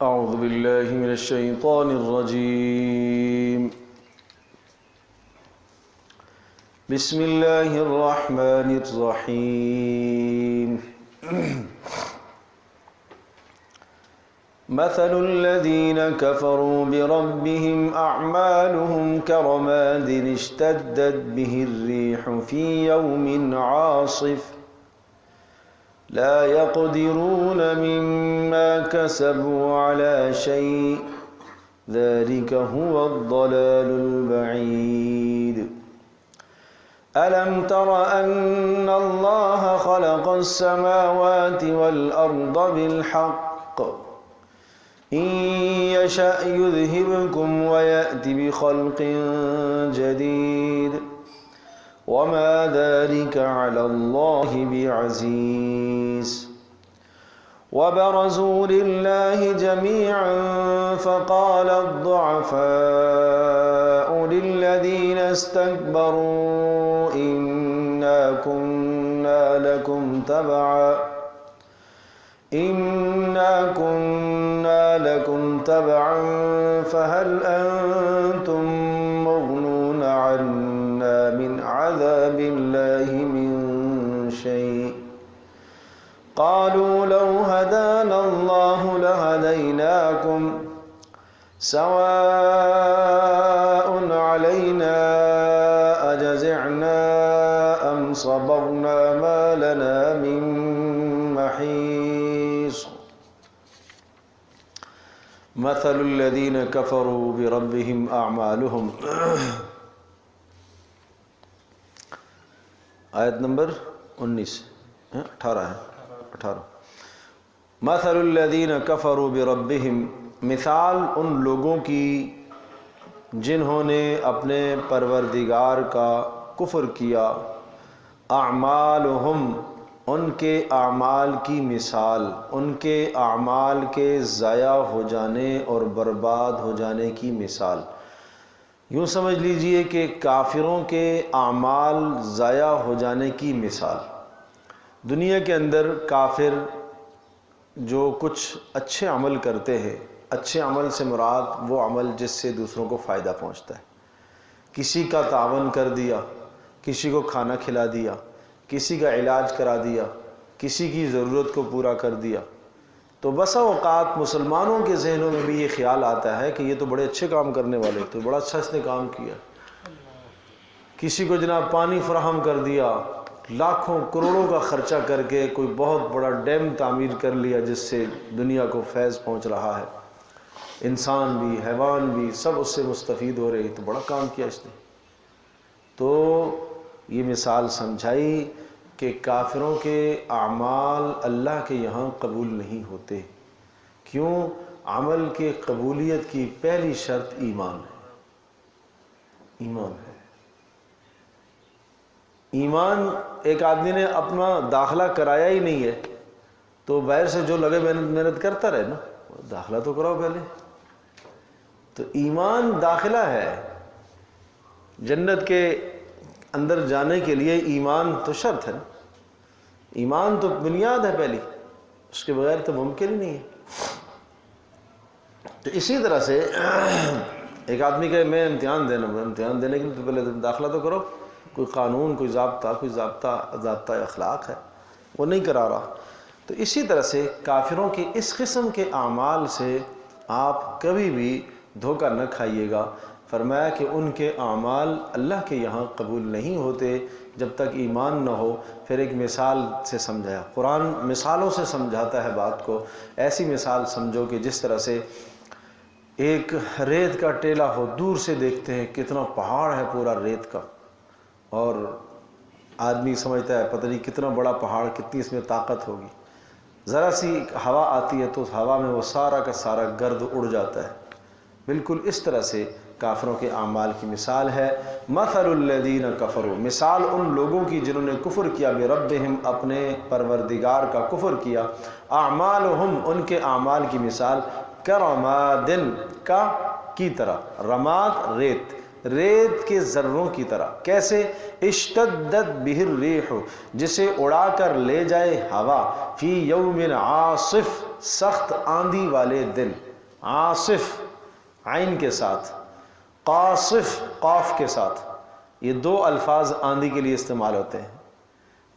أعوذ بالله من الشيطان الرجيم. بسم الله الرحمن الرحيم. مثل الذين كفروا بربهم أعمالهم كرماد اشتدت به الريح في يوم عاصف لا يقدرون مما كسبوا على شيء ذلك هو الضلال البعيد. ألم تر أن الله خلق السماوات والأرض بالحق إن يشأ يذهبكم ويأتي بخلق جديد وما ذلك على الله بعزيز. وبرزوا لله جميعا فقال الضعفاء للذين استكبروا إنا كنا لكم تبعا فهل أنتم مغنون عنا من عذاب الله من شيء قالوا لو هدانا الله لهديناكم سواء علينا أجزعنا أم صبرنا ما لنا من محيص. مثل الذين كفروا بربهم أعمالهم. آیت نمبر 19 18 ہے 18. مثل الذین کفروا بربہم، مثال ان لوگوں کی جنہوں نے اپنے پروردگار کا کفر کیا. اعمالہم، ان کے اعمال کی مثال، ان کے اعمال کے ضائع ہو جانے اور برباد ہو جانے کی مثال. یوں سمجھ لیجئے کہ کافروں کے اعمال ضائع ہو جانے کی مثال. دنیا کے اندر کافر جو کچھ اچھے عمل کرتے ہیں، اچھے عمل سے مراد وہ عمل جس سے دوسروں کو فائدہ پہنچتا ہے. کسی کا تعاون کر دیا، کسی کو کھانا کھلا دیا، کسی کا علاج کرا دیا، کسی کی ضرورت کو پورا کر دیا. تو بسا اوقات مسلمانوں کے ذہنوں میں بھی یہ خیال آتا ہے کہ یہ تو بڑے اچھے کام کرنے والے، تو بڑا اچھا اس نے کام کیا. کسی کو جناب پانی فراہم کر دیا، لاکھوں کروڑوں کا خرچہ کر کے کوئی بہت بڑا ڈیم تعمیر کر لیا جس سے دنیا کو فیض پہنچ رہا ہے، انسان بھی حیوان بھی سب اس سے مستفید ہو رہے، تو بڑا کام کیا اس نے. تو یہ مثال سمجھائی کہ کافروں کے اعمال اللہ کے یہاں قبول نہیں ہوتے. کیوں؟ عمل کے قبولیت کی پہلی شرط ایمان ہے. ایمان ہے. ایمان، ایک آدمی نے اپنا داخلہ کرایا ہی نہیں ہے تو باہر سے جو لگے محنت کرتا رہے نا، داخلہ تو کراؤ پہلے. تو ایمان داخلہ ہے. جنت کے اندر جانے کے لیے ایمان تو شرط ہے نا. ایمان تو بنیاد ہے پہلی، اس کے بغیر تو ممکن ہی نہیں ہے. تو اسی طرح سے ایک آدمی کہ میں امتحان دینے کے لیے تو پہلے داخلہ تو کرو. کوئی قانون، کوئی ضابطہ اخلاق ہے، وہ نہیں کرا رہا. تو اسی طرح سے کافروں کے اس قسم کے اعمال سے آپ کبھی بھی دھوکہ نہ کھائیے گا. فرمایا کہ ان کے اعمال اللہ کے یہاں قبول نہیں ہوتے جب تک ایمان نہ ہو. پھر ایک مثال سے سمجھایا. قرآن مثالوں سے سمجھاتا ہے بات کو. ایسی مثال سمجھو کہ جس طرح سے ایک ریت کا ٹیلا ہو، دور سے دیکھتے ہیں کتنا پہاڑ ہے پورا ریت کا، اور آدمی سمجھتا ہے پتہ نہیں کتنا بڑا پہاڑ، کتنی اس میں طاقت ہوگی. ذرا سی ہوا آتی ہے تو اس ہوا میں وہ سارا کا سارا گرد اڑ جاتا ہے. بالکل اس طرح سے کافروں کے اعمال کی مثال ہے. مثل الذین کفروا، مثال ان لوگوں کی جنہوں نے کفر کیا، بربہم، اپنے پروردگار کا کفر کیا. اعمالہم، ان کے اعمال کی مثال، کرمادن، کی طرح، رماد ریت، ریت کے ذروں کی طرح. کیسے؟ اشتدت بہ الریح، جسے اڑا کر لے جائے ہوا، فی یوم عاصف، سخت آندھی والے دن. عاصف عین کے ساتھ، قاصف قاف کے ساتھ، یہ دو الفاظ آندھی کے لیے استعمال ہوتے ہیں۔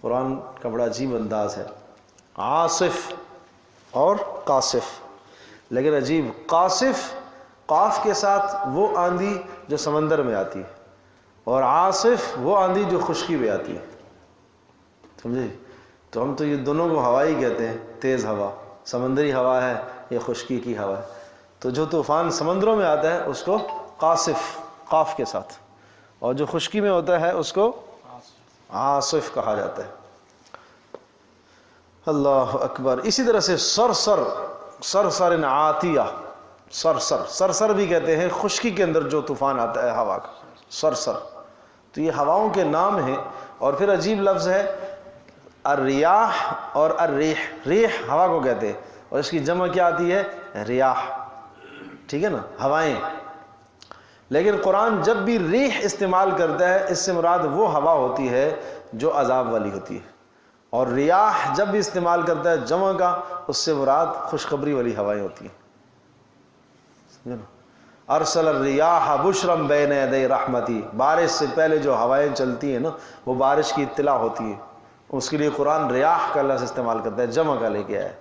قرآن کا بڑا عجیب انداز ہے، عاصف اور قاصف، لیکن عجیب، قاصف قاف کے ساتھ وہ آندھی جو سمندر میں آتی ہے، اور عاصف وہ آندھی جو خشکی میں آتی ہے، سمجھے؟ تو ہم تو یہ دونوں کو ہوا ہی کہتے ہیں، تیز ہوا سمندری ہوا ہے یا خشکی کی ہوا ہے، تو جو طوفان سمندروں میں آتا ہے اس کو قاصف قاف کے ساتھ، اور جو خشکی میں ہوتا ہے اس کو عاصف کہا جاتا ہے۔ اللہ اکبر۔ اسی طرح سے صرصر، صرصر عاتیہ، صرصر بھی کہتے ہیں خشکی کے اندر جو طوفان آتا ہے ہوا کا، صرصر۔ تو یہ ہواؤں کے نام ہیں۔ اور پھر عجیب لفظ ہے الریاح اور الریح، ریح ہوا کو کہتے ہیں، اور اس کی جمع کیا آتی ہے؟ ریاح، ٹھیک ہے نا، ہوائیں۔ لیکن قرآن جب بھی ریح استعمال کرتا ہے اس سے مراد وہ ہوا ہوتی ہے جو عذاب والی ہوتی ہے، اور ریاح جب بھی استعمال کرتا ہے جمع کا، اس سے مراد خوشخبری والی ہوائیں ہوتی ہیں، سمجھے نا؟ ارسل الریاح بشرا بین یدی رحمتی، بارش سے پہلے جو ہوائیں چلتی ہیں نا وہ بارش کی اطلاع ہوتی ہے، اس کے لیے قرآن ریاح کا لفظ استعمال کرتا ہے، جمع کا لے کے آیا ہے،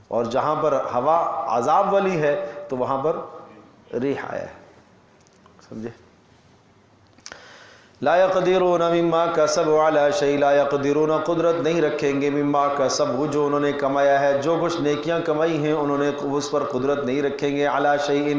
اور جہاں پر ہوا عذاب والی ہے تو وہاں پر ریح آیا ہے، سمجھے؟ لا یقدرون مما کسبوا علی شیء، لا یقدرون قدرت نہیں رکھیں گے، مما کسبوا جو انہوں نے کمایا ہے، جو کچھ نیکیاں کمائی ہیں انہوں نے اس پر قدرت نہیں رکھیں گے، علی شیء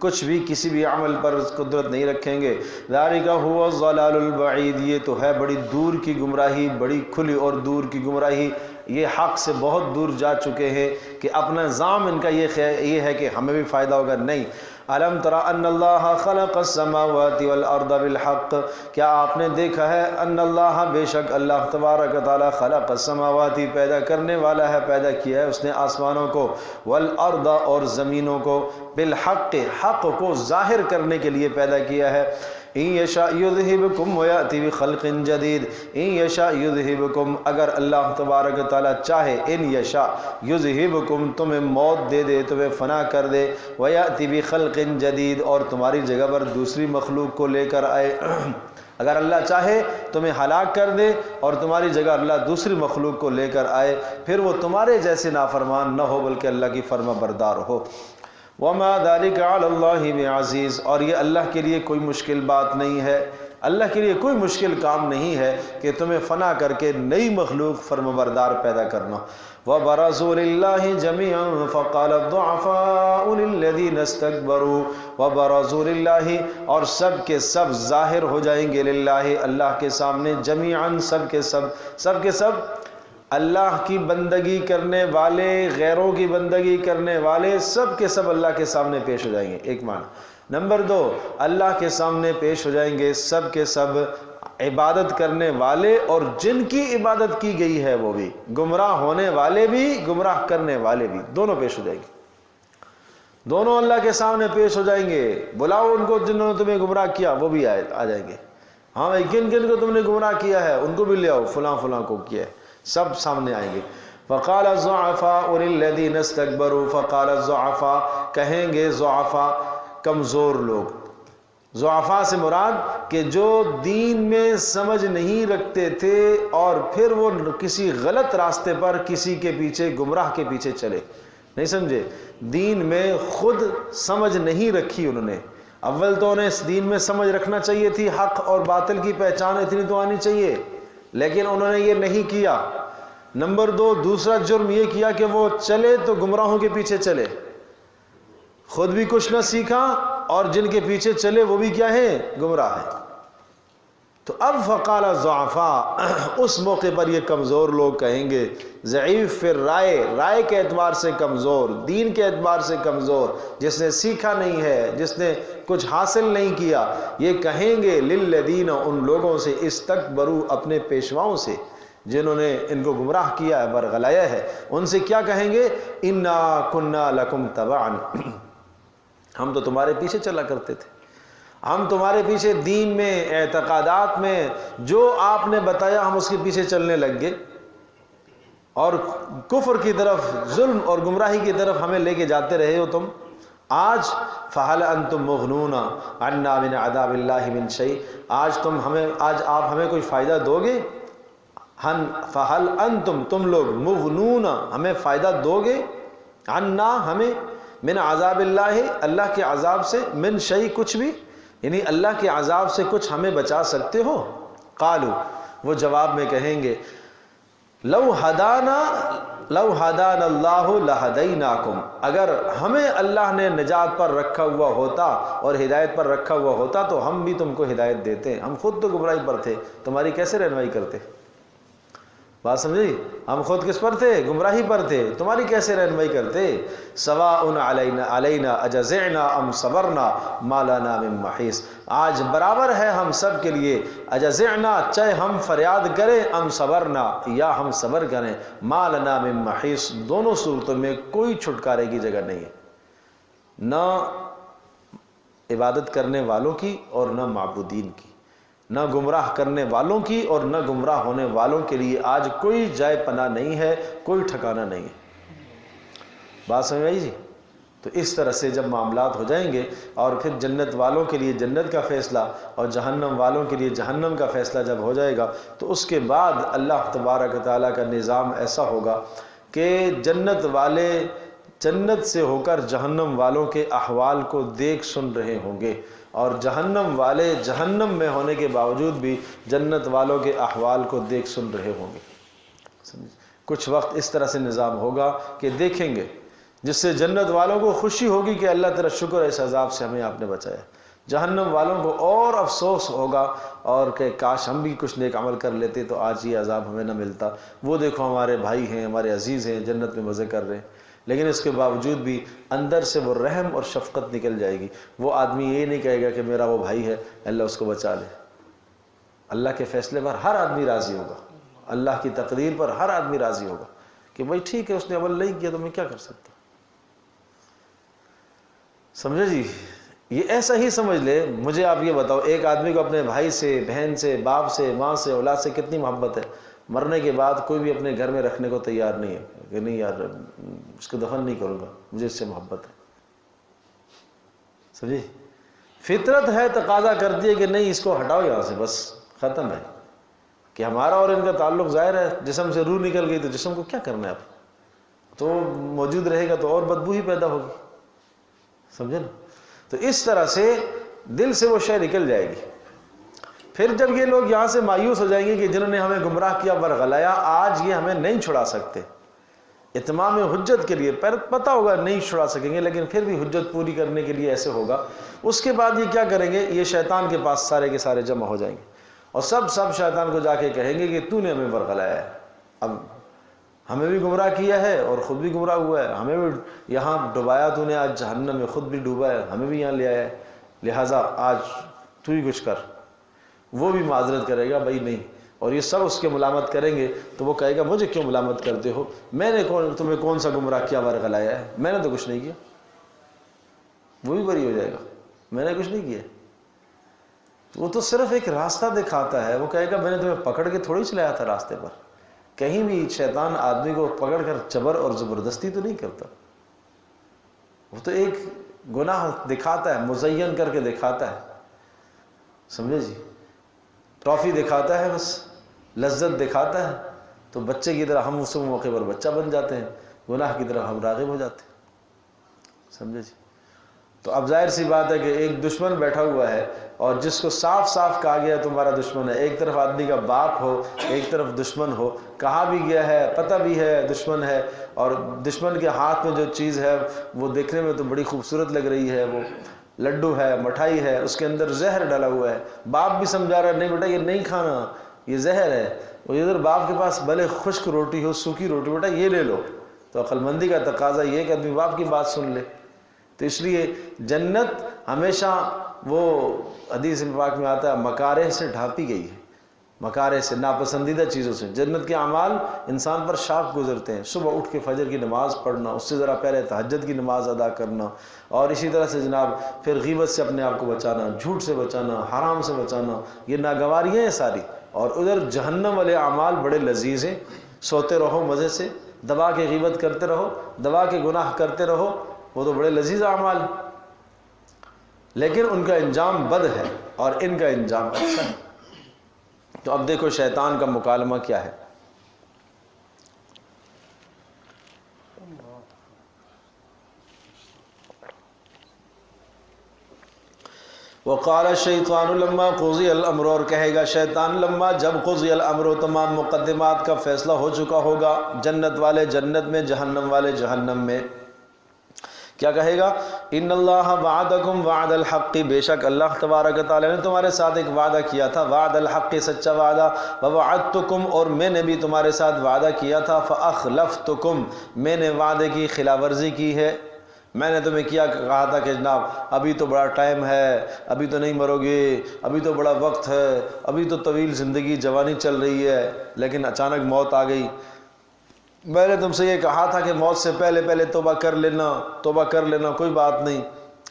کچھ بھی کسی بھی عمل پر قدرت نہیں رکھیں گے، ذالک هو الضلال البعید، یہ تو ہے بڑی دور کی گمراہی، بڑی کھلی اور دور کی گمراہی، یہ حق سے بہت دور جا چکے ہیں کہ اپنا زعم ان کا یہ ہے کہ ہمیں بھی فائدہ ہوگا، نہیں۔ الم تر ان اللہ خلق السماوات والارض بالحق، کیا آپ نے دیکھا ہے ان اللہ بے شک اللہ تبارک تعالی خلق السماوات پیدا کرنے والا ہے، پیدا کیا ہے اس نے آسمانوں کو، والارض اور زمینوں کو، بالحق حق کو ظاہر کرنے کے لیے پیدا کیا ہے۔ ان یشاء یذہبکم ویأتی بخلق جدید، ان یشاء یذہبکم اگر اللہ تبارک تعالی چاہے، ان یشاء یذہبکم تمہیں موت دے دے، تمہیں فنا کر دے، ویأتی بخلق جدید اور تمہاری جگہ پر دوسری مخلوق کو لے کر آئے، اگر اللہ چاہے تمہیں ہلاک کر دے اور تمہاری جگہ اللہ دوسری مخلوق کو لے کر آئے، پھر وہ تمہارے جیسے نافرمان نہ ہو بلکہ اللہ کی فرما بردار ہو۔ وما ذلك على الله بعزیز، اور یہ اللہ کے لیے کوئی مشکل بات نہیں ہے، اللہ کے لیے کوئی مشکل کام نہیں ہے کہ تمہیں فنا کر کے نئی مخلوق فرمانبردار پیدا کرنا۔ وَبَرَزُوا لِلَّهِ جَمِيعًا فَقَالَ الضُّعَفَاءُ لِلَّذِينَ اسْتَكْبَرُوا وَبَرَزُوا لِلَّهِ اور سب کے سب ظاہر ہو جائیں گے، للہ اللہ کے سامنے، جمیعاً سب کے سب اللہ کی بندگی کرنے والے، غیروں کی بندگی کرنے والے، سب کے سب اللہ کے سامنے پیش ہو جائیں گے، ایک معنی۔ نمبر دو، اللہ کے سامنے پیش ہو جائیں گے سب کے سب عبادت کرنے والے اور جن کی عبادت کی گئی ہے وہ بھی، گمراہ ہونے والے بھی گمراہ کرنے والے بھی، دونوں پیش ہو جائیں گے، دونوں اللہ کے سامنے پیش ہو جائیں گے۔ بلاؤ ان کو جنہوں نے تمہیں گمراہ کیا، وہ بھی آ جائیں گے، ہاں بھائی کن کن کو تم نے گمراہ کیا ہے ان کو بھی لے آؤ، فلاں فلاں کو کیا ہے، سب سامنے آئیں گے۔ فقال الضعفاء للذین استکبروا، فقال الضعفاء کہیں گے ضعفاء کمزور لوگ، ضعفاء سے مراد کہ جو دین میں سمجھ نہیں رکھتے تھے اور پھر وہ کسی غلط راستے پر کسی کے پیچھے گمراہ کے پیچھے چلے، نہیں سمجھے، دین میں خود سمجھ نہیں رکھی انہوں نے، اول تو انہیں اس دین میں سمجھ رکھنا چاہیے تھی، حق اور باطل کی پہچان اتنی تو آنی چاہیے، لیکن انہوں نے یہ نہیں کیا۔ نمبر دو، دوسرا جرم یہ کیا کہ وہ چلے تو گمراہوں کے پیچھے چلے، خود بھی کچھ نہ سیکھا اور جن کے پیچھے چلے وہ بھی کیا ہیں؟ گمراہ ہیں۔ تو اب فقال الضعفاء، اس موقع پر یہ کمزور لوگ کہیں گے، ضعیف پھر رائے کے اعتبار سے کمزور، دین کے اعتبار سے کمزور، جس نے سیکھا نہیں ہے، جس نے کچھ حاصل نہیں کیا، یہ کہیں گے للذین، ان لوگوں سے، استکبروا اپنے پیشواؤں سے جنہوں نے ان کو گمراہ کیا ہے، برگلایا ہے، ان سے کیا کہیں گے؟ انا کنا لکم تبعا، ہم تو تمہارے پیچھے چلا کرتے تھے، ہم تمہارے پیچھے دین میں، اعتقادات میں جو آپ نے بتایا ہم اس کے پیچھے چلنے لگ گئے، اور کفر کی طرف، ظلم اور گمراہی کی طرف ہمیں لے کے جاتے رہے ہو تم، آج فہل انتم مغنون عنا من عذاب اللہ من شیء، آج آپ ہمیں کوئی فائدہ دو گے؟ فہل انتم، تم لوگ، مغنون، ہمیں فائدہ دو گے، عنا، ہمیں، من عذاب اللہ، اللہ کے عذاب سے، من شیء، کچھ بھی، یعنی اللہ کے عذاب سے کچھ ہمیں بچا سکتے ہو؟ قالو، وہ جواب میں کہیں گے لو ہدانا اللہ لہدیناکم، اگر ہمیں اللہ نے نجات پر رکھا ہوا ہوتا اور ہدایت پر رکھا ہوا ہوتا تو ہم بھی تم کو ہدایت دیتے، ہم خود تو گمراہی پر تھے، تمہاری کیسے رہنمائی کرتے؟ بات سمجھی؟ ہم خود کس پر تھے؟ گمراہی پر تھے، تمہاری کیسے رہنمائی کرتے؟ سواء علینا اجزعنا ام صبرنا ما لنا من محیص، آج برابر ہے ہم سب کے لیے، اجزعنا، چاہے ہم فریاد کریں، ام صبرنا، یا ہم صبر کریں، ما لنا من محیص، دونوں صورتوں میں کوئی چھٹکارے کی جگہ نہیں ہے، نہ عبادت کرنے والوں کی اور نہ معبودین کی، نہ گمراہ کرنے والوں کی اور نہ گمراہ ہونے والوں کے لیے آج کوئی جائے پناہ نہیں ہے، کوئی ٹھکانہ نہیں ہے۔ بات سمجھ آئی جی؟ تو اس طرح سے جب معاملات ہو جائیں گے اور پھر جنت والوں کے لیے جنت کا فیصلہ اور جہنم والوں کے لیے جہنم کا فیصلہ جب ہو جائے گا تو اس کے بعد اللہ تبارک و تعالیٰ کا نظام ایسا ہوگا کہ جنت والے جنت سے ہو کر جہنم والوں کے احوال کو دیکھ سن رہے ہوں گے، اور جہنم والے جہنم میں ہونے کے باوجود بھی جنت والوں کے احوال کو دیکھ سن رہے ہوں گے۔ کچھ وقت اس طرح سے نظام ہوگا کہ دیکھیں گے، جس سے جنت والوں کو خوشی ہوگی کہ اللہ تیرا شکر ہے اس عذاب سے ہمیں آپ نے بچایا، جہنم والوں کو اور افسوس ہوگا اور کہ کاش ہم بھی کچھ نیک عمل کر لیتے تو آج یہ عذاب ہمیں نہ ملتا، وہ دیکھو ہمارے بھائی ہیں، ہمارے عزیز ہیں، جنت میں مزے کر رہے ہیں، لیکن اس کے باوجود بھی اندر سے وہ رحم اور شفقت نکل جائے گی۔ وہ آدمی یہ نہیں کہے گا کہ میرا وہ بھائی ہے اللہ اس کو بچا لے، اللہ کے فیصلے پر ہر آدمی راضی ہوگا، اللہ کی تقدیر پر ہر آدمی راضی ہوگا کہ بھائی ٹھیک ہے اس نے عمل نہیں کیا تو میں کیا کر سکتا، سمجھے جی؟ یہ ایسا ہی سمجھ لے، مجھے آپ یہ بتاؤ، ایک آدمی کو اپنے بھائی سے، بہن سے، باپ سے، ماں سے، اولاد سے کتنی محبت ہے، مرنے کے بعد کوئی بھی اپنے گھر میں رکھنے کو تیار نہیں ہے کہ نہیں یار اس کو دفن نہیں کروں گا، مجھے اس سے محبت ہے، سمجھے؟ فطرت ہے، تقاضا کرتی ہے کہ نہیں اس کو ہٹاؤ یہاں سے، بس ختم ہے، کہ ہمارا اور ان کا تعلق ظاہر ہے، جسم سے روح نکل گئی تو جسم کو کیا کرنا ہے اب، تو موجود رہے گا تو اور بدبو ہی پیدا ہوگی، سمجھے نا؟ تو اس طرح سے دل سے وہ شے نکل جائے گی۔ پھر جب یہ لوگ یہاں سے مایوس ہو جائیں گے کہ جنہوں نے ہمیں گمراہ کیا، ورغلایا، آج یہ ہمیں نہیں چھڑا سکتے، اتمام حجت کے لیے پتہ ہوگا نہیں چھڑا سکیں گے، لیکن پھر بھی حجت پوری کرنے کے لیے ایسے ہوگا، اس کے بعد یہ کیا کریں گے، یہ شیطان کے پاس سارے کے سارے جمع ہو جائیں گے اور سب شیطان کو جا کے کہیں گے کہ تو نے ہمیں ورغلایا ہے، اب ہمیں بھی گمراہ کیا ہے اور خود بھی گمراہ ہوا ہے، ہمیں بھی یہاں ڈبایا تو نے، آج جہنم میں خود بھی ڈوبا ہے، ہمیں بھی یہاں لے آیا ہے، لہٰذا آج تو ہی کچھ کر۔ وہ بھی معذرت کرے گا بھائی نہیں، اور یہ سب اس کے ملامت کریں گے تو وہ کہے گا مجھے کیوں ملامت کرتے ہو، میں نے تمہیں کون سا گمراہ کیا ورغلایا ہے، میں نے تو کچھ نہیں کیا، وہ بھی بری ہو جائے گا، میں نے کچھ نہیں کیا، وہ تو صرف ایک راستہ دکھاتا ہے، وہ کہے گا میں نے تمہیں پکڑ کے تھوڑی چلایا تھا راستے پر، کہیں بھی شیطان آدمی کو پکڑ کر جبر اور زبردستی تو نہیں کرتا، وہ تو ایک گناہ دکھاتا ہے، مزین کر کے دکھاتا ہے، سمجھے جی؟ ٹرافی دکھاتا ہے، بس لذت دکھاتا ہے، تو بچے کی طرح ہم اس موقع پر بچہ بن جاتے ہیں، گناہ کی طرح ہم راغب ہو جاتے ہیں، سمجھے جی؟ تو اب ظاہر سی بات ہے کہ ایک دشمن بیٹھا ہوا ہے اور جس کو صاف صاف کہا گیا تمہارا دشمن ہے، ایک طرف آدمی کا باپ ہو، ایک طرف دشمن ہو، کہا بھی گیا ہے، پتہ بھی ہے دشمن ہے، اور دشمن کے ہاتھ میں جو چیز ہے وہ دیکھنے میں تو بڑی خوبصورت لگ رہی ہے، وہ لڈو ہے، مٹھائی ہے، اس کے اندر زہر ڈلا ہوا ہے، باپ بھی سمجھا رہا ہے نہیں بیٹا یہ نہیں کھانا، یہ زہر ہے، اور ادھر باپ کے پاس بھلے خشک روٹی ہو، سوکھی روٹی، بیٹا یہ لے لو، تو عقل مندی کا تقاضا یہ کہ آدمی باپ کی بات سن لے۔ تو اس لیے جنت ہمیشہ وہ حدیث پاک میں آتا ہے مکارہ سے ڈھانپی گئی ہے، مکارہ سے، ناپسندیدہ چیزوں سے، جنت کے اعمال انسان پر شاق گزرتے ہیں، صبح اٹھ کے فجر کی نماز پڑھنا، اس سے ذرا پہلے تہجد کی نماز ادا کرنا، اور اسی طرح سے جناب پھر غیبت سے اپنے آپ کو بچانا، جھوٹ سے بچانا، حرام سے بچانا، یہ ناگواریاں ہیں ساری، اور ادھر جہنم والے اعمال بڑے لذیذ ہیں، سوتے رہو مزے سے، دبا کے غیبت کرتے رہو، دبا کے گناہ کرتے رہو، وہ تو بڑے لذیذ اعمال، لیکن ان کا انجام بد ہے اور ان کا انجام اچھا ہے۔ تو اب دیکھو شیطان کا مکالمہ کیا ہے۔ وقال الشیطان لما قضی الامر، اور کہے گا شیطان لما جب قضی الامر، تمام مقدمات کا فیصلہ ہو چکا ہوگا، جنت والے جنت میں، جہنم والے جہنم میں، کیا کہے گا؟ ان اللہ وعدکم وعد الحق، بے شک اللہ تبارک تعالی نے تمہارے ساتھ ایک وعدہ کیا تھا، وعد الحق سچا وعدہ، ووعدتکم اور میں نے بھی تمہارے ساتھ وعدہ کیا تھا، فاخلفتکم میں نے وعدے کی خلاف ورزی کی ہے۔ میں نے تمہیں کیا کہا تھا کہ جناب ابھی تو بڑا ٹائم ہے، ابھی تو نہیں مرو گے، ابھی تو بڑا وقت ہے، ابھی تو طویل زندگی جوانی چل رہی ہے، لیکن اچانک موت آ گئی۔ میں نے تم سے یہ کہا تھا کہ موت سے پہلے پہلے توبہ کر لینا، توبہ کر لینا، کوئی بات نہیں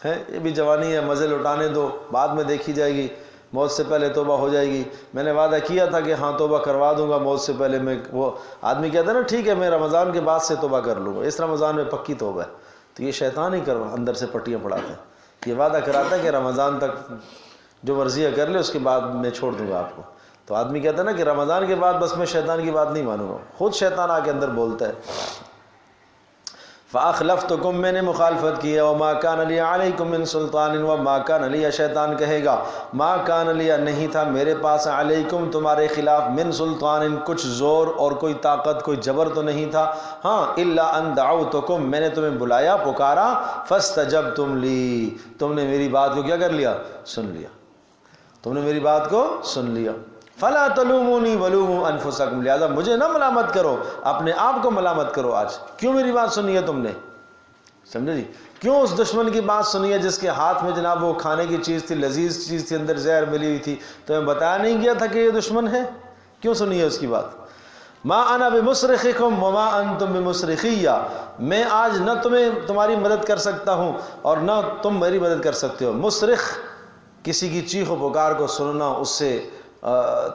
ہے، یہ بھی جوانی ہے، مزے لٹانے دو، بعد میں دیکھی جائے گی، موت سے پہلے توبہ ہو جائے گی۔ میں نے وعدہ کیا تھا کہ ہاں توبہ کروا دوں گا موت سے پہلے۔ میں وہ آدمی کہتا ہے نا ٹھیک ہے میں رمضان کے بعد سے توبہ کر لوں گا، اس رمضان میں پکی توبہ ہے، تو یہ شیطان ہی اندر سے پٹیاں پڑاتا ہے، یہ وعدہ کراتا ہے کہ رمضان تک جو ورزیاں کر لے اس کے بعد میں چھوڑ دوں گا آپ کو۔ تو آدمی کہتا ہے نا کہ رمضان کے بعد بس میں شیطان کی بات نہیں مانوں گا، خود شیطان آ کے اندر بولتا ہے۔ فاخلفتکم میں نے مخالفت کی ہے، وما کان لی علیکم من سلطان، وما کان لی شیطان کہے گا ما کان لی نہیں تھا میرے پاس، علیکم تمہارے خلاف، من سلطان کچھ زور اور کوئی طاقت کوئی جبر تو نہیں تھا، ہاں الا ان دعوتکم میں نے تمہیں بلایا پکارا، فاستجبتم لی تم نے میری بات کو کیا کر لیا؟ سن لیا، تم نے میری بات کو سن لیا۔ فلا تلومونی ولوموا انفسکم لہذا مجھے نہ ملامت کرو، اپنے آپ کو ملامت کرو۔ آج کیوں میری بات سنی ہے تم نے؟ سمجھے جی؟ کیوں اس دشمن کی بات سنی ہے جس کے ہاتھ میں جناب وہ کھانے کی چیز تھی، لذیذ چیز تھی، اندر زہر ملی ہوئی تھی، تمہیں بتایا نہیں گیا تھا کہ یہ دشمن ہے؟ کیوں سنی ہے اس کی بات؟ ما انا بمصرخکم وما انتم بمصرخی، میں آج نہ تمہاری مدد کر سکتا ہوں اور نہ تم میری مدد کر سکتے ہو۔ مصرخ کسی کی چیخ و پکار کو سننا، اس سے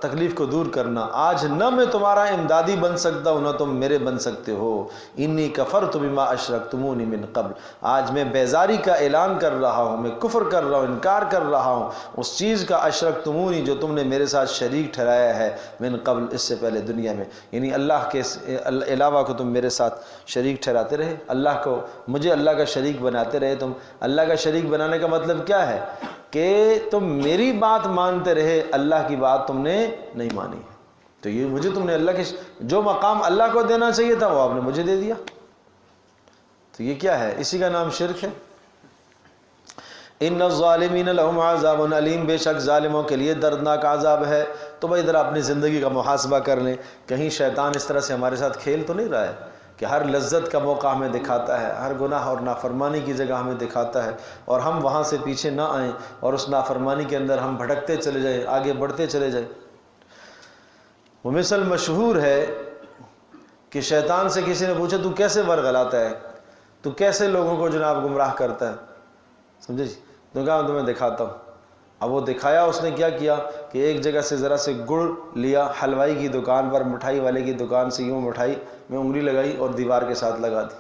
تکلیف کو دور کرنا، آج نہ میں تمہارا امدادی بن سکتا ہوں نہ تم میرے بن سکتے ہو۔ انی کفرت بما اشرکتمونی من قبل، آج میں بیزاری کا اعلان کر رہا ہوں، میں کفر کر رہا ہوں، انکار کر رہا ہوں اس چیز کا، اشرکتمونی جو تم نے میرے ساتھ شریک ٹھہرایا ہے، من قبل اس سے پہلے دنیا میں، یعنی اللہ کے علاوہ کو تم میرے ساتھ شریک ٹھہراتے رہے، اللہ کو مجھے اللہ کا شریک بناتے رہے تم۔ اللہ کا شریک بنانے کا مطلب کیا ہے؟ کہ تم میری بات مانتے رہے، اللہ کی بات تم نے نہیں مانی، تو یہ مجھے تم نے اللہ کے جو مقام اللہ کو دینا چاہیے تھا وہ آپ نے مجھے دے دیا، تو یہ کیا ہے؟ اسی کا نام شرک ہے۔ ان الظالمین لهم عذاب علیم، بے شک ظالموں کے لیے دردناک عذاب ہے۔ تو بھائی ادھر اپنی زندگی کا محاسبہ کر لیں، کہیں شیطان اس طرح سے ہمارے ساتھ کھیل تو نہیں رہا ہے کہ ہر لذت کا موقع ہمیں دکھاتا ہے، ہر گناہ اور نافرمانی کی جگہ ہمیں دکھاتا ہے، اور ہم وہاں سے پیچھے نہ آئیں اور اس نافرمانی کے اندر ہم بھٹکتے چلے جائیں، آگے بڑھتے چلے جائیں۔ وہ مثل مشہور ہے کہ شیطان سے کسی نے پوچھا تو کیسے ورغلاتا ہے، تو کیسے لوگوں کو جناب گمراہ کرتا ہے، سمجھے جی؟ تو کہا میں تمہیں دکھاتا ہوں۔ اب وہ دکھایا، اس نے کیا کیا کہ ایک جگہ سے ذرا سے گڑ لیا، حلوائی کی دکان پر، مٹھائی والے کی دکان سے یوں مٹھائی میں انگلی لگائی اور دیوار کے ساتھ لگا دی۔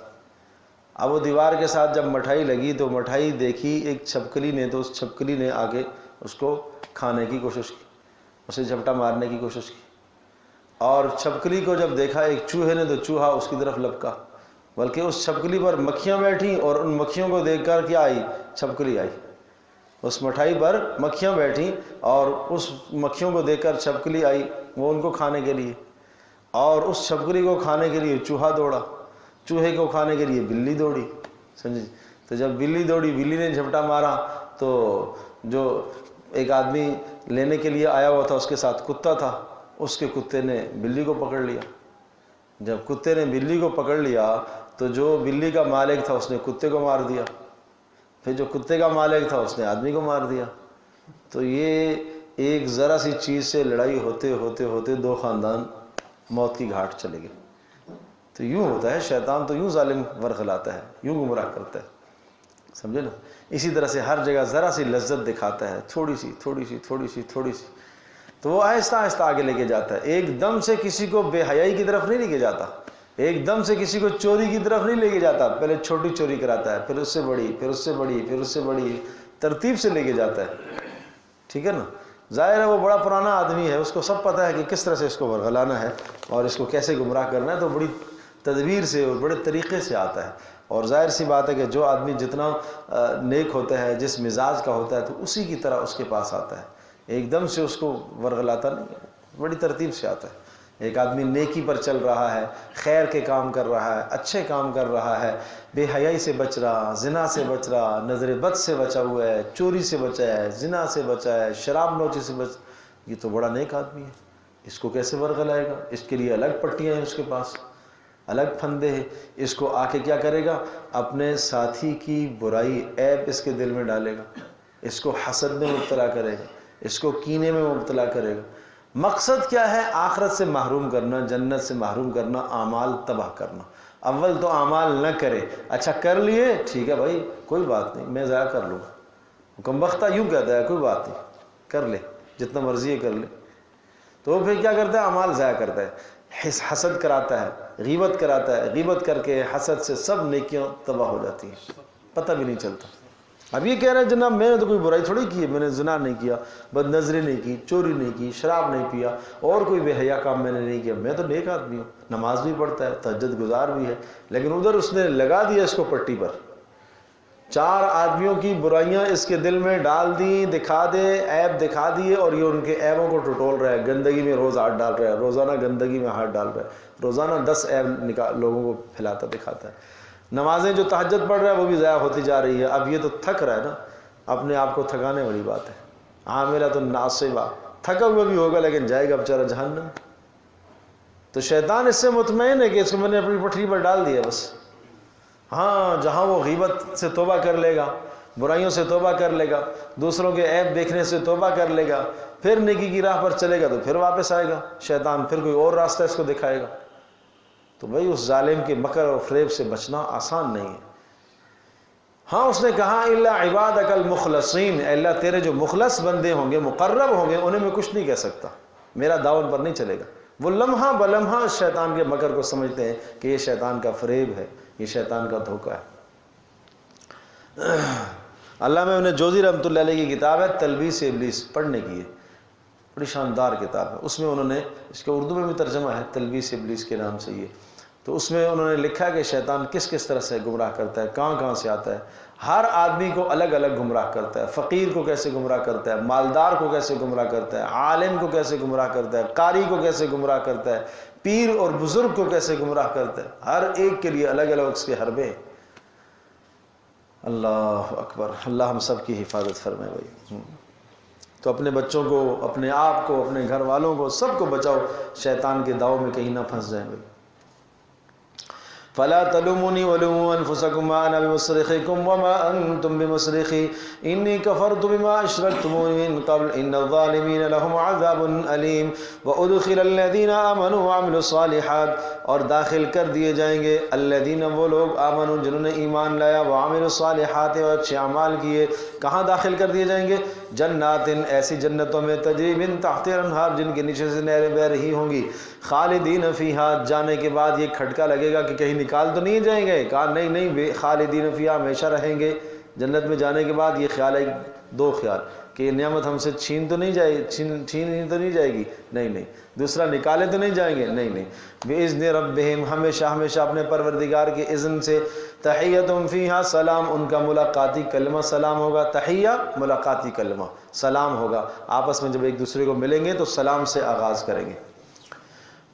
اب وہ دیوار کے ساتھ جب مٹھائی لگی تو مٹھائی دیکھی ایک چھپکلی نے، تو اس چھپکلی نے آ کے اس کو کھانے کی کوشش کی، اسے جھپٹا مارنے کی کوشش کی، اور چھپکلی کو جب دیکھا ایک چوہے نے تو چوہا اس کی طرف لپکا، بلکہ اس چھپکلی پر مکھیاں بیٹھیں اور ان مکھیوں کو دیکھ کر کیا آئی؟ چھپکلی آئی۔ اس مٹھائی پر مکھیاں بیٹھیں اور اس مکھیوں کو دیکھ کر چھپکلی آئی، وہ ان کو کھانے کے لیے، اور اس چھپکلی کو کھانے کے لیے چوہا دوڑا، چوہے کو کھانے کے لیے بلی دوڑی، سمجھے؟ تو جب بلی دوڑی، بلی نے جھپٹا مارا، تو جو ایک آدمی لینے کے لیے آیا ہوا تھا اس کے ساتھ کتا تھا، اس کے کتے نے بلی کو پکڑ لیا۔ جب کتے نے بلی کو پکڑ لیا تو جو بلی کا مالک تھا اس نے کتے کو مار دیا، پھر جو کتے کا مالک تھا اس نے آدمی کو مار دیا۔ تو یہ ایک ذرا سی چیز سے لڑائی ہوتے ہوتے ہوتے دو خاندان موت کی گھاٹ چلے گئے۔ تو یوں ہوتا ہے، شیطان تو یوں ظالم ورغلاتا ہے، یوں گمراہ کرتا ہے، سمجھے نا؟ اسی طرح سے ہر جگہ ذرا سی لذت دکھاتا ہے، تھوڑی سی تھوڑی سی تھوڑی سی تھوڑی سی، تو وہ آہستہ آہستہ آگے لے کے جاتا ہے، ایک دم سے کسی کو بے حیائی کی طرف نہیں لے کے جاتا ایک دم سے کسی کو چوری کی طرف نہیں لے کے جاتا، پہلے چھوٹی چوری کراتا ہے، پھر اس سے بڑی، پھر اس سے بڑی، پھر اس سے بڑی، ترتیب سے لے کے جاتا ہے، ٹھیک ہے نا۔ ظاہر ہے وہ بڑا پرانا آدمی ہے، اس کو سب پتہ ہے کہ کس طرح سے اس کو ورغلانا ہے اور اس کو کیسے گمراہ کرنا ہے، تو بڑی تدبیر سے اور بڑے طریقے سے آتا ہے۔ اور ظاہر سی بات ہے کہ جو آدمی جتنا نیک ہوتا ہے، جس مزاج کا ہوتا ہے، تو اسی کی طرح اس کے پاس آتا ہے، ایک دم سے اس کو ورغلاتا نہیں ہے، بڑی ترتیب سے آتا ہے۔ ایک آدمی نیکی پر چل رہا ہے، خیر کے کام کر رہا ہے، اچھے کام کر رہا ہے، بے حیائی سے بچ رہا، زنا سے بچ رہا، نظر بد سے بچا ہوا ہے، چوری سے بچا ہے، زنا سے بچا ہے، شراب نوشی سے بچ، یہ تو بڑا نیک آدمی ہے، اس کو کیسے ورغلائے گا؟ اس کے لیے الگ پٹیاں ہیں، اس کے پاس الگ پھندے ہیں۔ اس کو آ کے کیا کرے گا؟ اپنے ساتھی کی برائی، عیب اس کے دل میں ڈالے گا، اس کو حسد میں مبتلا کرے گا، اس کو کینے میں مبتلا کرے گا۔ مقصد کیا ہے؟ آخرت سے محروم کرنا، جنت سے محروم کرنا، اعمال تباہ کرنا۔ اول تو اعمال نہ کرے، اچھا کر لیے ٹھیک ہے بھائی کوئی بات نہیں، میں ضائع کر لوں گا، کم بختہ یوں کہتا ہے کوئی بات نہیں کر لے، جتنا مرضی ہے کر لے، تو پھر کیا کرتا ہے؟ اعمال ضائع کرتا ہے، حسد کراتا ہے، غیبت کراتا ہے، غیبت کر کے حسد سے سب نیکیاں تباہ ہو جاتی ہیں، پتہ بھی نہیں چلتا۔ اب یہ کہہ رہے ہیں جناب میں نے تو کوئی برائی تھوڑی کی ہے، میں نے زنا نہیں کیا، بد نظری نہیں کی، چوری نہیں کی، شراب نہیں پیا، اور کوئی بے حیا کام میں نے نہیں کیا، میں تو نیک آدمی ہوں، نماز بھی پڑھتا ہے، تہجد گزار بھی ہے، لیکن ادھر اس نے لگا دیا اس کو پٹی پر، چار آدمیوں کی برائیاں اس کے دل میں ڈال دی، دکھا دے، عیب دکھا دیے، اور یہ ان کے عیبوں کو ٹٹول رہا ہے، گندگی میں روز ہاتھ ڈال رہا ہے، روزانہ گندگی میں ہاتھ ڈال رہا ہے، روزانہ 10 عیب لوگوں کو پھیلاتا دکھاتا ہے۔ نمازیں جو تہجد پڑھ رہا ہے وہ بھی ضائع ہوتی جا رہی ہے۔ اب یہ تو تھک رہا ہے نا، اپنے آپ کو تھکانے والی بات ہے، عاملۃ ناصبہ، تھکا ہوا بھی ہوگا لیکن جائے گا بیچارہ جہنم۔ تو شیطان اس سے مطمئن ہے کہ اس کو میں نے اپنی پٹری پر ڈال دیا بس، ہاں جہاں وہ غیبت سے توبہ کر لے گا، برائیوں سے توبہ کر لے گا، دوسروں کے عیب دیکھنے سے توبہ کر لے گا، پھر نیکی کی راہ پر چلے گا تو پھر واپس آئے گا شیطان، پھر کوئی اور راستہ اس کو دکھائے گا۔ تو بھائی اس ظالم کے مکر اور فریب سے بچنا آسان نہیں ہے۔ ہاں اس نے کہا الا عبادک المخلصین، اے اللہ تیرے جو مخلص بندے ہوں گے، مقرب ہوں گے، انہیں میں کچھ نہیں کہہ سکتا، میرا دعوت پر نہیں چلے گا۔ وہ لمحہ بلمحہ شیطان کے مکر کو سمجھتے ہیں کہ یہ شیطان کا فریب ہے، یہ شیطان کا دھوکہ ہے۔ علامہ ابن جوزی رحمۃ اللہ علیہ کی کتاب ہے تلبیس ابلیس، پڑھنے کی ہے، بڑی شاندار کتاب ہے۔ اس میں انہوں نے، اس کا اردو میں بھی ترجمہ ہے تلبیس ابلیس کے نام سے یہ، تو اس میں انہوں نے لکھا کہ شیطان کس کس طرح سے گمراہ کرتا ہے، کہاں کہاں سے آتا ہے، ہر آدمی کو الگ الگ گمراہ کرتا ہے، فقیر کو کیسے گمراہ کرتا ہے، مالدار کو کیسے گمراہ کرتا ہے، عالم کو کیسے گمراہ کرتا ہے، قاری کو کیسے گمراہ کرتا ہے، پیر اور بزرگ کو کیسے گمراہ کرتا ہے، ہر ایک کے لیے الگ الگ اس کے حربے ہیں۔ اللہ اکبر، اللہ ہم سب کی حفاظت فرمائے بھائی۔ تو اپنے بچوں کو، اپنے آپ کو، اپنے گھر والوں کو، سب کو بچاؤ، شیطان کے داؤ میں کہیں نہ پھنس جائیں بھائی۔ فلا تلوموني ولوموا انفسكم ما انا بمصرخكم وما انتم بمصرخي اني كفرت بما اشركتموني من قبل ان الظالمين لهم عذاب اليم وادخل الذين امنوا وعملوا الصالحات، اور داخل کر دیے جائیں گے الذين، وہ لوگ، آمنوا جنہوں نے ایمان لایا، وعملوا الصالحات اور اچھے اعمال کیے، کہاں داخل کر دیے جائیں گے؟ جنات، ایسی جنتوں میں، تجری من تحت الانہار، جن کے نیچے سے نہریں بہہ رہی ہوں گی، خالدین فیہا، جانے کے بعد یہ کھٹکا لگے گا کہ کہیں نکال تو نہیں جائیں گے، کہا نہیں نہیں، خالدین فیہا، ہمیشہ رہیں گے جنت میں۔ جانے کے بعد یہ خیال ہے، دو خیال، کہ یہ نعمت ہم سے چھین تو نہیں جائے، چھین تو نہیں جائے گی، نہیں نہیں، دوسرا نکالے تو نہیں جائیں گے، نہیں نہیں، بِإِذْنِ رَبِّهِمْ، ہمیشہ ہمیشہ اپنے پروردگار کے اذن سے، تحیتہم فیہا سلام، ان کا ملاقاتی کلمہ سلام ہوگا، تحیہ ملاقاتی کلمہ سلام ہوگا، آپس میں جب ایک دوسرے کو ملیں گے تو سلام سے آغاز کریں گے۔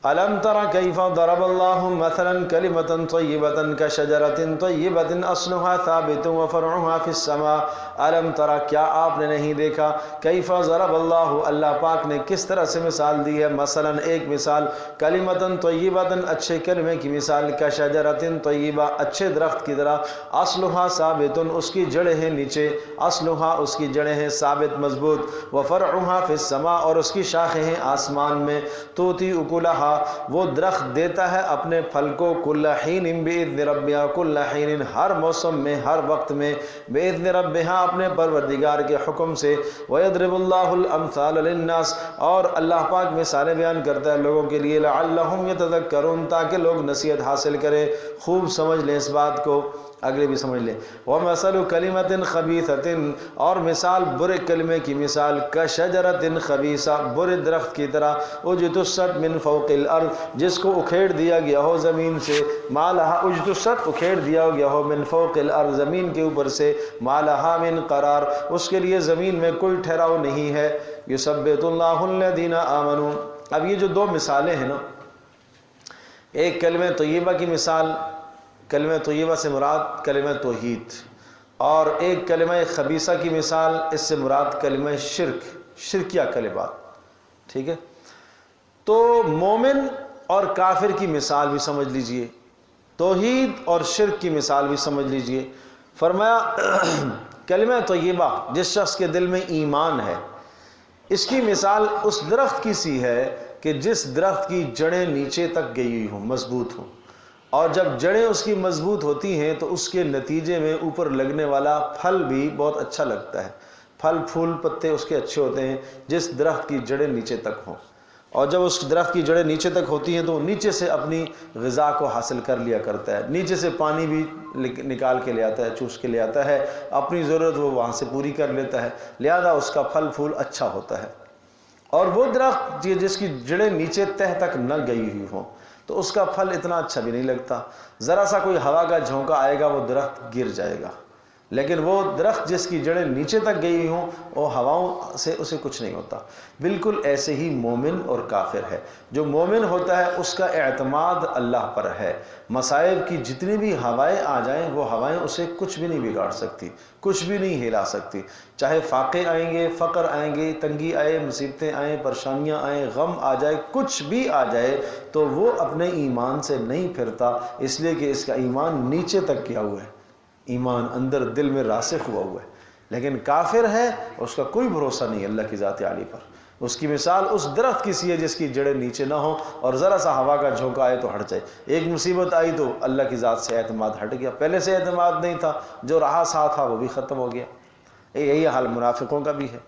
أَلَمْ تَرَ كَيْفَ ضَرَبَ اللَّهُ مَثَلًا كَلِمَةً طَيِّبَةً كَشَجَرَةٍ طَيِّبَةٍ أَصْلُهَا ثَابِتٌ وَفَرْعُهَا فِي السَّمَاءِ أَلَمْ تَرَ، کیا آپ نے نہیں دیکھا، كَيْفَ ضَرَبَ اللَّهُ، اللہ پاک نے کس طرح سے مثال دی ہے، مثلاً ایک مثال، كَلِمَةً طَيِّبَةً اچھے کلمے کی مثال، كَشَجَرَةٍ طَيِّبَةٍ اچھے درخت کی طرح، أَصْلُهَا ثَابِتٌ اس کی جڑیں ہیں نیچے، أصلها اس کی جڑیں ہیں ثابت مضبوط، وَفَرْعُهَا فِي السَّمَاءِ اور اس کی شاخیں ہیں آسمان میں، توتی اکلہا وہ درخت دیتا ہے اپنے پھل کو کل حین بإذن ربها کل حین ہر موسم میں ہر وقت میں بإذن ربها اپنے پروردگار کے حکم سے ويضرب الله الامثال للناس اور اللہ پاک مثالیں بیان کرتا ہے لوگوں کے لیے لعلهم يتذکرون تاکہ لوگ نصیحت حاصل کریں خوب سمجھ لیں اس بات کو اگلے بھی سمجھ لیں وَمَثَلُ كَلِمَةٍ خَبِيثَةٍ اور مثال برے کلمے کی مثال كَشَجَرَةٍ خَبِيثَةٍ برے درخت کی طرح اُجْتُثَّتْ مِنْ فَوْقِ الْأَرْضِ جس کو اکھیڑ دیا گیا ہو زمین سے مَا لَهَا اُجْتُثَّتْ اکھیڑ دیا گیا ہو مِنْ فَوْقِ الْأَرْضِ زمین کے اوپر سے مَا لَهَا مِنْ قرار اس کے لیے زمین میں کوئی ٹھہراؤ نہیں ہے يُثَبِّتُ اللَّهُ الَّذِينَ آمَنُوا اب یہ جو دو مثالیں ہیں نا ایک کلمہ طیبہ کی مثال کلمہ طیبہ سے مراد کلمہ توحید اور ایک کلمہ خبیثہ کی مثال اس سے مراد کلمہ شرکیہ کلمات ٹھیک ہے تو مومن اور کافر کی مثال بھی سمجھ لیجئے توحید اور شرک کی مثال بھی سمجھ لیجئے فرمایا کلمہ طیبہ جس شخص کے دل میں ایمان ہے اس کی مثال اس درخت کی سی ہے کہ جس درخت کی جڑیں نیچے تک گئی ہوئی ہوں مضبوط ہوں اور جب جڑیں اس کی مضبوط ہوتی ہیں تو اس کے نتیجے میں اوپر لگنے والا پھل بھی بہت اچھا لگتا ہے پھل پھول پتے اس کے اچھے ہوتے ہیں جس درخت کی جڑیں نیچے تک ہوں اور جب اس درخت کی جڑیں نیچے تک ہوتی ہیں تو وہ نیچے سے اپنی غذا کو حاصل کر لیا کرتا ہے نیچے سے پانی بھی نکال کے لے آتا ہے چوس کے لے آتا ہے اپنی ضرورت وہ وہاں سے پوری کر لیتا ہے لہذا اس کا پھل پھول اچھا ہوتا ہے اور وہ درخت جس کی جڑیں نیچے تہ تک نہ گئی ہوئی ہوں تو اس کا پھل اتنا اچھا بھی نہیں لگتا ذرا سا کوئی ہوا کا جھونکا آئے گا وہ درخت گر جائے گا لیکن وہ درخت جس کی جڑیں نیچے تک گئی ہوں وہ ہواؤں سے اسے کچھ نہیں ہوتا بالکل ایسے ہی مومن اور کافر ہے جو مومن ہوتا ہے اس کا اعتماد اللہ پر ہے مصائب کی جتنی بھی ہوائیں آ جائیں وہ ہوائیں اسے کچھ بھی نہیں بگاڑ سکتی کچھ بھی نہیں ہلا سکتی چاہے فاقے آئیں گے فقر آئیں گے تنگی آئے مصیبتیں آئیں پریشانیاں آئیں غم آ جائے کچھ بھی آ جائے تو وہ اپنے ایمان سے نہیں پھرتا اس لیے کہ اس کا ایمان نیچے تک گیا ہوا ہے ایمان اندر دل میں راسخ ہوا ہے لیکن کافر ہے اس کا کوئی بھروسہ نہیں اللہ کی ذات عالی پر اس کی مثال اس درخت کی سی ہے جس کی جڑیں نیچے نہ ہوں اور ذرا سا ہوا کا جھونکا آئے تو ہٹ جائے ایک مصیبت آئی تو اللہ کی ذات سے اعتماد ہٹ گیا پہلے سے اعتماد نہیں تھا جو رہا ساتھ تھا وہ بھی ختم ہو گیا یہی حال منافقوں کا بھی ہے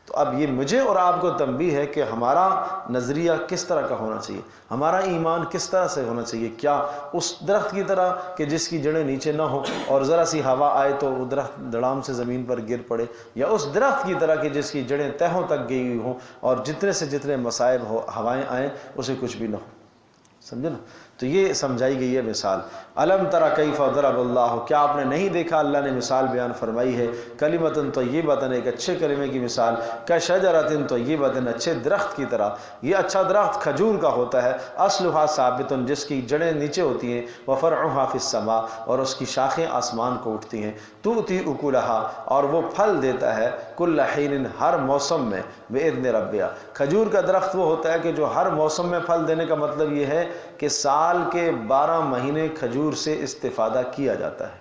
تو اب یہ مجھے اور آپ کو تنبیہ ہے کہ ہمارا نظریہ کس طرح کا ہونا چاہیے ہمارا ایمان کس طرح سے ہونا چاہیے کیا اس درخت کی طرح کہ جس کی جڑیں نیچے نہ ہوں اور ذرا سی ہوا آئے تو وہ درخت دڑام سے زمین پر گر پڑے یا اس درخت کی طرح کہ جس کی جڑیں تہوں تک گئی ہوئی ہوں اور جتنے سے جتنے مصائب ہوائیں آئیں اسے کچھ بھی نہ ہو سمجھے نا تو یہ سمجھائی گئی ہے مثال الم تری کیف ضرب اللہ کیا آپ نے نہیں دیکھا اللہ نے مثال بیان فرمائی ہے کلمۃ طیبۃ ایک اچھے کلمے کی مثال کشجرۃ طیبۃ اچھے درخت کی طرح یہ اچھا درخت کھجور کا ہوتا ہے اصلھا ثابت جس کی جڑیں نیچے ہوتی ہیں وفرعھا فی السماء اور اس کی شاخیں آسمان کو اٹھتی ہیں تؤتی اکلھا اور وہ پھل دیتا ہے کل حین ہر موسم میں باذن ربھا کھجور کا درخت وہ ہوتا ہے کہ جو ہر موسم میں پھل دینے کا مطلب یہ ہے کہ سال کے 12 مہینے کھجور سے استفادہ کیا جاتا ہے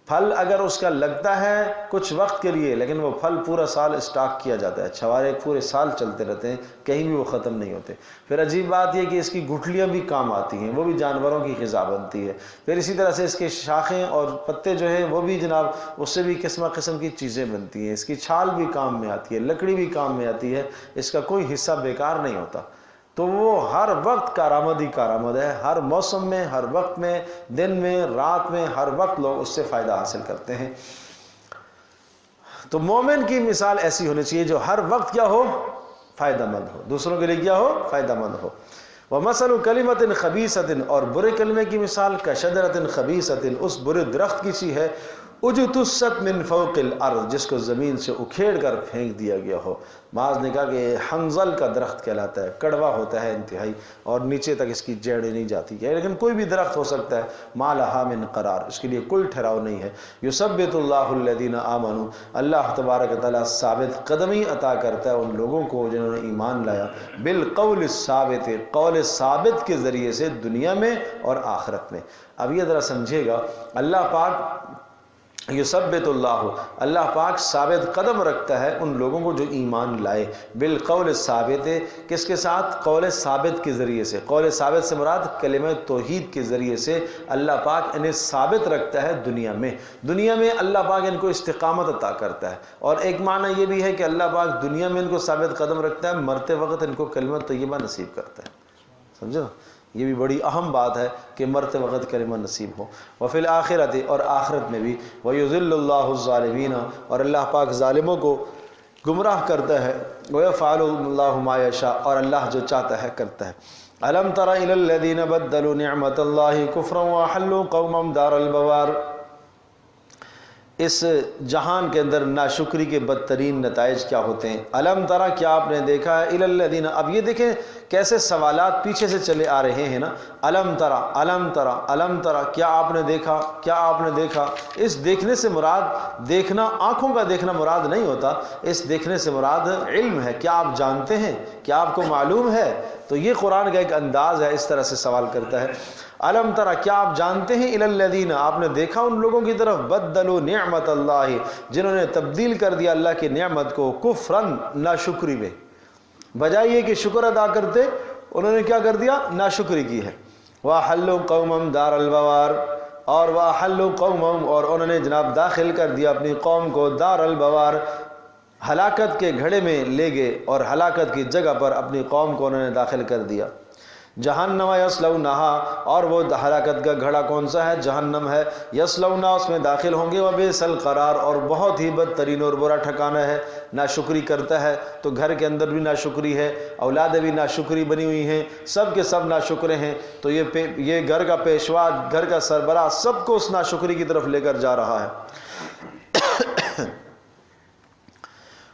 پھل اگر اس کا لگتا ہے کچھ وقت کے لیے لیکن وہ پھل پورا سال اسٹاک کیا جاتا ہے چھوارے پورے سال چلتے رہتے ہیں کہیں بھی وہ ختم نہیں ہوتے پھر عجیب بات یہ کہ اس کی گٹھلیاں بھی کام آتی ہیں وہ بھی جانوروں کی غذا بنتی ہے پھر اسی طرح سے اس کے شاخیں اور پتے جو ہیں وہ بھی جناب اس سے بھی قسم کی چیزیں بنتی ہیں اس کی چھال بھی کام میں آتی ہے لکڑی بھی کام میں آتی ہے اس کا کوئی حصہ بیکار نہیں ہوتا تو وہ ہر وقت کارآمد ہی کارآمد ہے ہر موسم میں ہر وقت میں دن میں رات میں ہر وقت لوگ اس سے فائدہ حاصل کرتے ہیں تو مومن کی مثال ایسی ہونی چاہیے جو ہر وقت کیا ہو فائدہ مند ہو دوسروں کے لیے کیا ہو فائدہ مند ہو ومثل کلمۃ خبیثۃ اور برے کلمے کی مثال کشجرۃ خبیثۃ اس برے درخت کی سی ہے اجتثت من فوق الارض جس کو زمین سے اکھیڑ کر پھینک دیا گیا ہو بعض نے کہا کہ حنظل کا درخت کہلاتا ہے کڑوا ہوتا ہے انتہائی اور نیچے تک اس کی جڑیں نہیں جاتی ہے لیکن کوئی بھی درخت ہو سکتا ہے ما لہا من قرار اس کے لیے کوئی ٹھہراؤ نہیں ہے یثبت اللہ الذین آمنوا اللہ تبارک و تعالی ثابت قدمی عطا کرتا ہے ان لوگوں کو جنہوں نے ایمان لایا بالقول الثابت قول ثابت کے ذریعے سے دنیا میں اور آخرت میں اب یہ ذرا سمجھے گا اللہ پاک یثبت اللہ، اللہ پاک ثابت قدم رکھتا ہے ان لوگوں کو جو ایمان لائے، بالقول ثابت، کس کے ساتھ؟ قول ثابت کے ذریعے سے۔ قول ثابت سے مراد کلمہ توحید کے ذریعے سے اللہ پاک انہیں ثابت رکھتا ہے دنیا میں اللہ پاک ان کو استقامت عطا کرتا ہے۔ اور ایک معنی یہ بھی ہے کہ اللہ پاک دنیا میں ان کو ثابت قدم رکھتا ہے، مرتے وقت ان کو کلمہ طیبہ نصیب کرتا ہے، سمجھو؟ یہ بھی بڑی اہم بات ہے کہ مرتے وقت کلمہ نصیب ہو۔ وفی الآخرۃ، اور آخرت میں بھی، ویذل اللہ الظالمین، اور اللہ پاک ظالموں کو گمراہ کرتا ہے، ویفعل اللہ ما یشاء، اور اللہ جو چاہتا ہے کرتا ہے۔ الم تر الی الذین بدلوا نعمت اللہ کفرا واحلوا قومهم دار البوار، اس جہان کے اندر ناشکری کے بدترین نتائج کیا ہوتے ہیں؟ الم ترا، کیا آپ نے دیکھا ہے؟ الی الذین، اب یہ دیکھیں کیسے سوالات پیچھے سے چلے آ رہے ہیں نا، الم ترا الم ترا الم ترا، کیا آپ نے دیکھا، کیا آپ نے دیکھا؟ اس دیکھنے سے مراد دیکھنا آنکھوں کا دیکھنا مراد نہیں ہوتا، اس دیکھنے سے مراد علم ہے، کیا آپ جانتے ہیں، کیا آپ کو معلوم ہے؟ تو یہ قرآن کا ایک انداز ہے، اس طرح سے سوال کرتا ہے۔ الم ترا، کیا آپ جانتے ہیں؟ الی الذین، آپ نے دیکھا ان لوگوں کی طرف، بدلوا نعمت اللہ، جنہوں نے تبدیل کر دیا اللہ کی نعمت کو کفرن، ناشکری میں، بجائے یہ کہ شکر ادا کرتے انہوں نے کیا کر دیا؟ ناشکری کی ہے۔ وَأَحَلُّوا قَوْمًا دَارَ الْبَوَارِ، اور وَأَحَلُّوا قَوْمًا، اور انہوں نے جناب داخل کر دیا اپنی قوم کو دار البوار، ہلاکت کے گھڑے میں لے گئے، اور ہلاکت کی جگہ پر اپنی قوم کو انہوں نے داخل کر دیا۔ جہنم یصلونہا، اور وہ ہلاکت کا گھڑا کون سا ہے؟ جہنم ہے، یصلونہ، اس میں داخل ہوں گے، وبئس القرار، اور بہت ہی بدترین اور برا ٹھکانہ ہے۔ ناشکری کرتا ہے تو گھر کے اندر بھی ناشکری ہے، اولادیں بھی ناشکری بنی ہوئی ہیں، سب کے سب ناشکرے ہیں، تو یہ گھر کا پیشوا، گھر کا سربراہ سب کو اس ناشکری کی طرف لے کر جا رہا ہے۔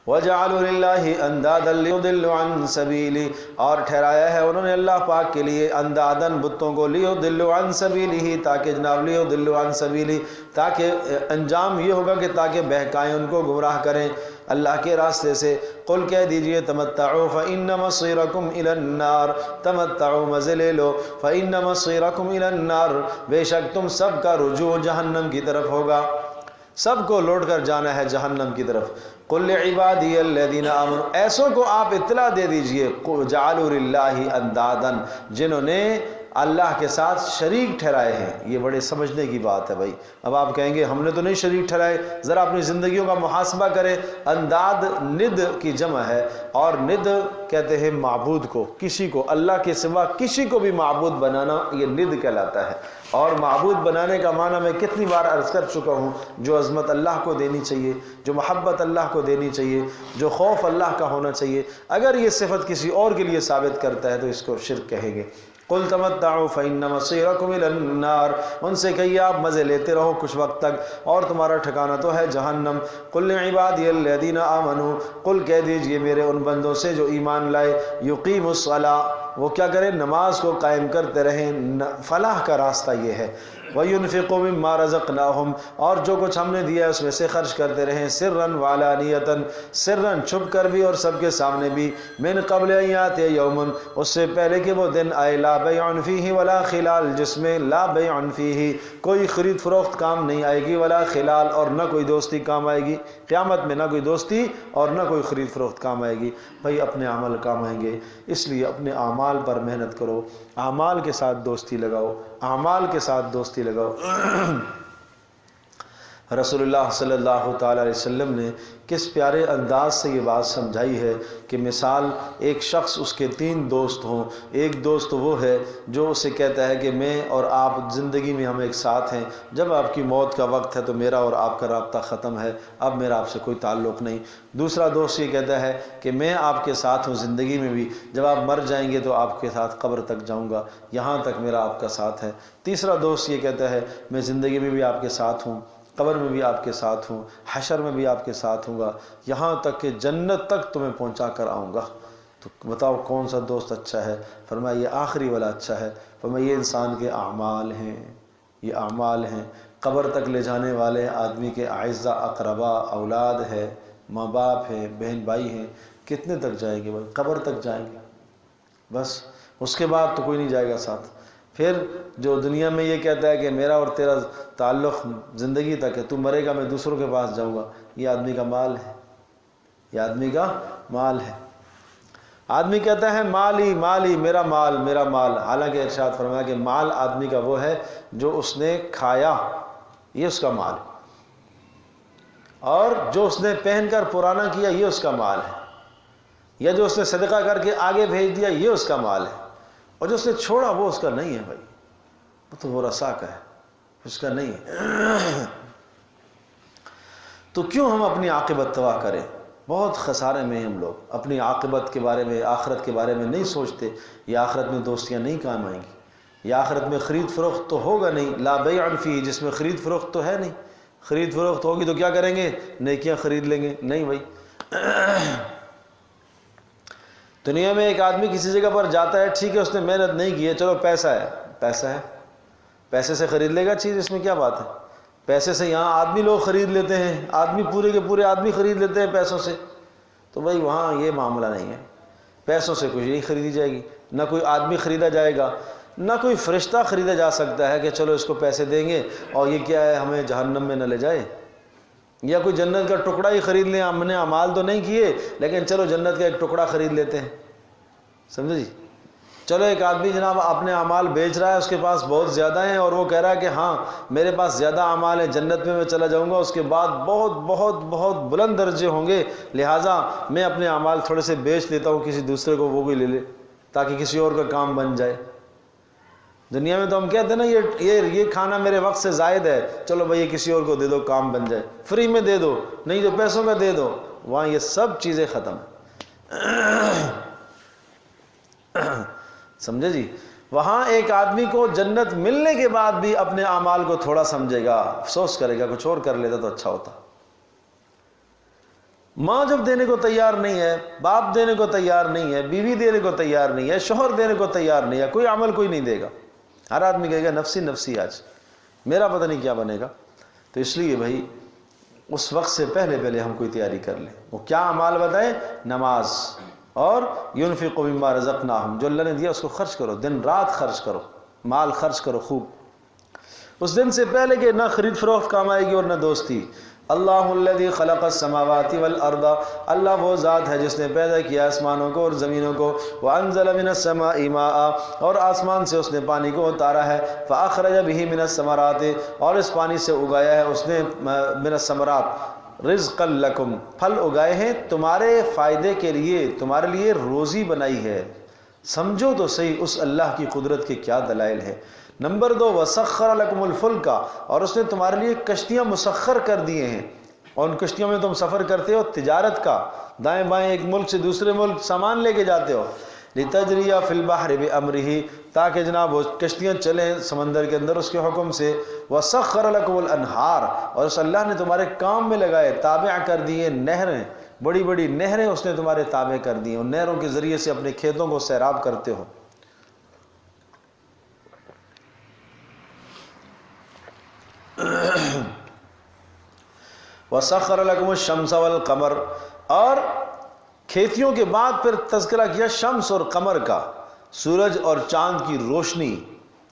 وَجَعَلُوا لِلَّهِ أَنْدَادًا لِيُضِلُّوا عَنْ سَبِيلِهِ، اور ٹھہرایا ہے انہوں نے اللہ پاک کے لیے اندادن، بتوں کو، لِيُضِلُّوا عَنْ سَبِيلِهِ، تاکہ جناب لِيُضِلُّوا عَنْ سَبِيلِهِ، تاکہ انجام یہ ہوگا کہ تاکہ بہکائیں، ان کو گمراہ کریں اللہ کے راستے سے۔ قل کہہ دیجئے تمتعوا فإن مصيركم إلى النار، تمتعوا مزے لے لو، فإن مصيركم إلى النار، بے شک تم سب کا رجوع جہنم کی طرف ہوگا، سب کو لوٹ کر جانا ہے جہنم کی طرف۔ قل لعبادی الذین آمنوا، ایسوں کو آپ اطلاع دے دیجئے، جعلوا للہ اندادا، جنہوں نے اللہ کے ساتھ شریک ٹھہرائے ہیں۔ یہ بڑے سمجھنے کی بات ہے بھائی۔ اب آپ کہیں گے ہم نے تو نہیں شریک ٹھہرائے، ذرا اپنی زندگیوں کا محاسبہ کریں۔ انداد ند کی جمع ہے، اور ند کہتے ہیں معبود کو، کسی کو اللہ کے سوا کسی کو بھی معبود بنانا، یہ ند کہلاتا ہے۔ اور معبود بنانے کا معنی میں کتنی بار عرض کر چکا ہوں، جو عظمت اللہ کو دینی چاہیے، جو محبت اللہ کو دینی چاہیے، جو خوف اللہ کا ہونا چاہیے، اگر یہ صفت کسی اور کے لیے ثابت کرتا ہے تو اس کو شرک کہیں گے۔ قل تمتعوا فإن مصيركم إلى النار، ان سے کہیے آپ مزے لیتے رہو کچھ وقت تک، اور تمہارا ٹھکانہ تو ہے جہنم۔ قل لعبادی الذین آمنوا، قل کہہ دیجئے میرے ان بندوں سے جو ایمان لائے، یقیموا الصلاۃ، وہ کیا کریں؟ نماز کو قائم کرتے رہیں، فلاح کا راستہ یہ ہے۔ وَيُنْفِقُوا مِمَّا رَزَقْنَاهُمْ، اور جو کچھ ہم نے دیا ہے اس میں سے خرچ کرتے رہیں، سرًا وعلانیةً، سرًا چھپ کر بھی اور سب کے سامنے بھی، من قبل ان یأتی یوم، اس سے پہلے کہ وہ دن آئے، لا بیع فیہ ولا خلال، جس میں لا بیع فیہ، کوئی خرید فروخت کام نہیں آئے گی، ولا خلال، اور نہ کوئی دوستی کام آئے گی۔ قیامت میں نہ کوئی دوستی اور نہ کوئی خرید فروخت کام آئے گی۔ بھائی اپنے عمل کام آئیں گے، اس لیے اپنے اعمال پر محنت کرو، اعمال کے ساتھ دوستی لگاؤ، اعمال کے ساتھ دوستی لگاؤ۔ رسول اللہ صلی اللہ تعالیٰ علیہ وسلم نے کس پیارے انداز سے یہ بات سمجھائی ہے کہ مثال ایک شخص، اس کے 3 دوست ہوں، ایک دوست وہ ہے جو اسے کہتا ہے کہ میں اور آپ زندگی میں ہم ایک ساتھ ہیں، جب آپ کی موت کا وقت ہے تو میرا اور آپ کا رابطہ ختم ہے، اب میرا آپ سے کوئی تعلق نہیں۔ دوسرا دوست یہ کہتا ہے کہ میں آپ کے ساتھ ہوں زندگی میں بھی، جب آپ مر جائیں گے تو آپ کے ساتھ قبر تک جاؤں گا، یہاں تک میرا آپ کا ساتھ ہے۔ تیسرا دوست یہ کہتا ہے میں زندگی میں بھی آپ کے ساتھ ہوں، قبر میں بھی آپ کے ساتھ ہوں، حشر میں بھی آپ کے ساتھ ہوں گا، یہاں تک کہ جنت تک تمہیں پہنچا کر آؤں گا۔ تو بتاؤ کون سا دوست اچھا ہے؟ فرمایا یہ آخری والا اچھا ہے۔ فرمایا یہ انسان کے اعمال ہیں، یہ اعمال ہیں، قبر تک لے جانے والے آدمی کے اعزا اقربا، اولاد ہے، ماں باپ ہے، بہن بھائی ہیں، کتنے تک جائیں گے؟ قبر تک جائیں گے، بس اس کے بعد تو کوئی نہیں جائے گا ساتھ۔ پھر جو دنیا میں یہ کہتا ہے کہ میرا اور تیرا تعلق زندگی تک ہے، تو مرے گا میں دوسروں کے پاس جاؤں گا، یہ آدمی کا مال ہے، یہ آدمی کا مال ہے۔ آدمی کہتا ہے مالی مالی، میرا مال میرا مال، حالانکہ ارشاد فرمایا کہ مال آدمی کا وہ ہے جو اس نے کھایا، یہ اس کا مال ہے، اور جو اس نے پہن کر پرانا کیا یہ اس کا مال ہے، یا جو اس نے صدقہ کر کے آگے بھیج دیا یہ اس کا مال ہے، اور جو اس نے چھوڑا وہ اس کا نہیں ہے بھائی، وہ تو ورثاء کا ہے، اس کا نہیں ہے۔ تو کیوں ہم اپنی عاقبت تباہ کریں؟ بہت خسارے میں ہم لوگ اپنی عاقبت کے بارے میں، آخرت کے بارے میں نہیں سوچتے۔ یہ آخرت میں دوستیاں نہیں کام آئیں گی، یہ آخرت میں خرید فروخت تو ہوگا نہیں، لا بیع فیہ، جس میں خرید فروخت تو ہے نہیں۔ خرید فروخت ہوگی تو کیا کریں گے؟ نیکیاں خرید لیں گے؟ نہیں بھائی۔ دنیا میں ایک آدمی کسی جگہ پر جاتا ہے، ٹھیک ہے اس نے محنت نہیں کی ہے، چلو پیسہ ہے، پیسہ ہے، پیسے سے خرید لے گا چیز، اس میں کیا بات ہے؟ پیسے سے یہاں آدمی لوگ خرید لیتے ہیں، آدمی پورے کے پورے آدمی خرید لیتے ہیں پیسوں سے، تو بھائی وہاں یہ معاملہ نہیں ہے، پیسوں سے کچھ نہیں خریدی جائے گی، نہ کوئی آدمی خریدا جائے گا، نہ کوئی فرشتہ خریدا جا سکتا ہے کہ چلو اس کو پیسے دیں گے اور یہ کیا ہے ہمیں جہنم میں نہ لے جائے، یا کوئی جنت کا ٹکڑا ہی خرید لیں، ہم نے اعمال تو نہیں کیے لیکن چلو جنت کا ایک ٹکڑا خرید لیتے ہیں، سمجھے جی؟ چلو ایک آدمی جناب اپنے اعمال بیچ رہا ہے، اس کے پاس بہت زیادہ ہیں اور وہ کہہ رہا ہے کہ ہاں میرے پاس زیادہ اعمال ہیں، جنت میں چلا جاؤں گا، اس کے بعد بہت بہت بہت بلند درجے ہوں گے، لہٰذا میں اپنے اعمال تھوڑے سے بیچ لیتا ہوں کسی دوسرے کو، وہ بھی لے لے تاکہ کسی اور کا کام بن جائے۔ دنیا میں تو ہم کہتے ہیں نا یہ کھانا میرے وقت سے زائد ہے، چلو بھائی یہ کسی اور کو دے دو کام بن جائے، فری میں دے دو، نہیں تو پیسوں کا دے دو، وہاں یہ سب چیزیں ختم ہیں۔ سمجھے جی؟ وہاں ایک آدمی کو جنت ملنے کے بعد بھی اپنے اعمال کو تھوڑا سمجھے گا، افسوس کرے گا کچھ اور کر لیتا تو اچھا ہوتا۔ ماں جب دینے کو تیار نہیں ہے، باپ دینے کو تیار نہیں ہے، بیوی دینے کو تیار نہیں ہے، شوہر دینے کو تیار نہیں ہے، کوئی عمل کوئی نہیں دے گا، ہر آدمی کہے گا نفسی نفسی، آج میرا پتہ نہیں کیا بنے گا۔ تو اس لیے بھائی اس وقت سے پہلے ہم کوئی تیاری کر لیں۔ وہ کیا اعمال بتائیں؟ نماز اور ينفق مما رزقناہم، جو اللہ نے دیا اس کو خرچ کرو، دن رات خرچ کرو، مال خرچ کرو خوب، اس دن سے پہلے کہ نہ خرید فروخت کام آئے گی اور نہ دوستی۔ اللہ الذی خلق السماوات والارض، اللہ وہ ذات ہے جس نے پیدا کیا آسمانوں کو اور زمینوں کو، وانزل من السماء ماء، اور آسمان سے اس نے پانی کو اتارا ہے، فاخرج به من الثمرات، اور اس پانی سے اگایا ہے اس نے من الثمرات رزقا لکم، پھل اگائے ہیں تمہارے فائدے کے لیے، تمہارے لیے روزی بنائی ہے۔ سمجھو تو صحیح اس اللہ کی قدرت کے کیا دلائل ہے۔ نمبر 2، وسخر لکم الفلک، اور اس نے تمہارے لیے کشتیاں مسخر کر دیے ہیں، اور ان کشتیوں میں تم سفر کرتے ہو تجارت کا، دائیں بائیں ایک ملک سے دوسرے ملک سامان لے کے جاتے ہو، لتجری فی البحر بامرہ، تاکہ جناب وہ کشتیاں چلیں سمندر کے اندر اس کے حکم سے، وسخر لکم الانہار، اور اس اللہ نے تمہارے کام میں لگائے، تابع کر دیے نہریں، بڑی بڑی نہریں اس نے تمہارے تابع کر دی، ان نہروں کے ذریعے سے اپنے کھیتوں کو سیراب کرتے ہو۔ وسخر لکم الشمس والقمر، اور کھیتیوں کے بعد پھر تذکرہ کیا شمس اور قمر کا، سورج اور چاند کی روشنی،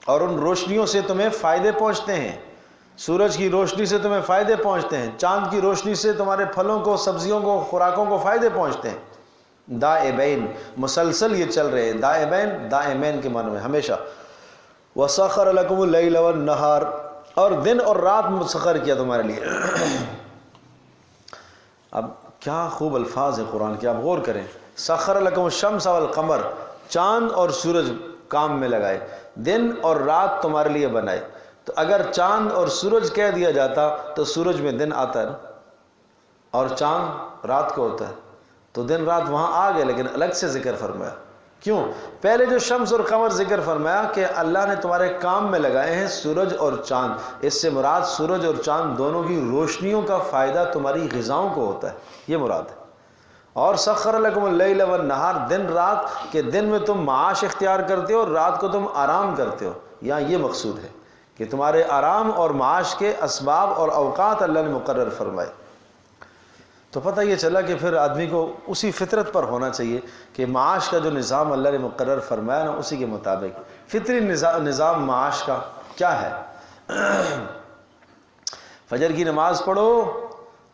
اور ان روشنیوں سے تمہیں فائدے پہنچتے ہیں، سورج کی روشنی سے تمہیں فائدے پہنچتے ہیں، چاند کی روشنی سے تمہارے پھلوں کو، سبزیوں کو، خوراکوں کو فائدے پہنچتے ہیں، دائبین، مسلسل یہ چل رہے ہیں، دائبین دائمین کے معنی میں ہمیشہ۔ وسخر لکم اللیل والنہار، اور دن اور رات مسخر کیا تمہارے لیے۔ اب کیا خوب الفاظ ہیں قرآن کے، آپ غور کریں۔ سخر لکم الشمس والقمر، چاند اور سورج کام میں لگائے، دن اور رات تمہارے لیے بنائے۔ تو اگر چاند اور سورج کہہ دیا جاتا تو سورج میں دن آتا ہے نا، اور چاند رات کو ہوتا ہے، تو دن رات وہاں آ گئے، لیکن الگ سے ذکر فرمایا۔ کیوں؟ پہلے جو شمس اور قمر ذکر فرمایا کہ اللہ نے تمہارے کام میں لگائے ہیں سورج اور چاند، اس سے مراد سورج اور چاند دونوں کی روشنیوں کا فائدہ تمہاری غذاؤں کو ہوتا ہے، یہ مراد ہے۔ اور سخر لکم اللیل والنہار، دن رات، کہ دن میں تم معاش اختیار کرتے ہو اور رات کو تم آرام کرتے ہو، یہاں یہ مقصود ہے کہ تمہارے آرام اور معاش کے اسباب اور اوقات اللہ نے مقرر فرمائے۔ تو پتہ یہ چلا کہ پھر آدمی کو اسی فطرت پر ہونا چاہیے کہ معاش کا جو نظام اللہ نے مقرر فرمایا نا اسی کے مطابق فطری نظام معاش کا کیا ہے. فجر کی نماز پڑھو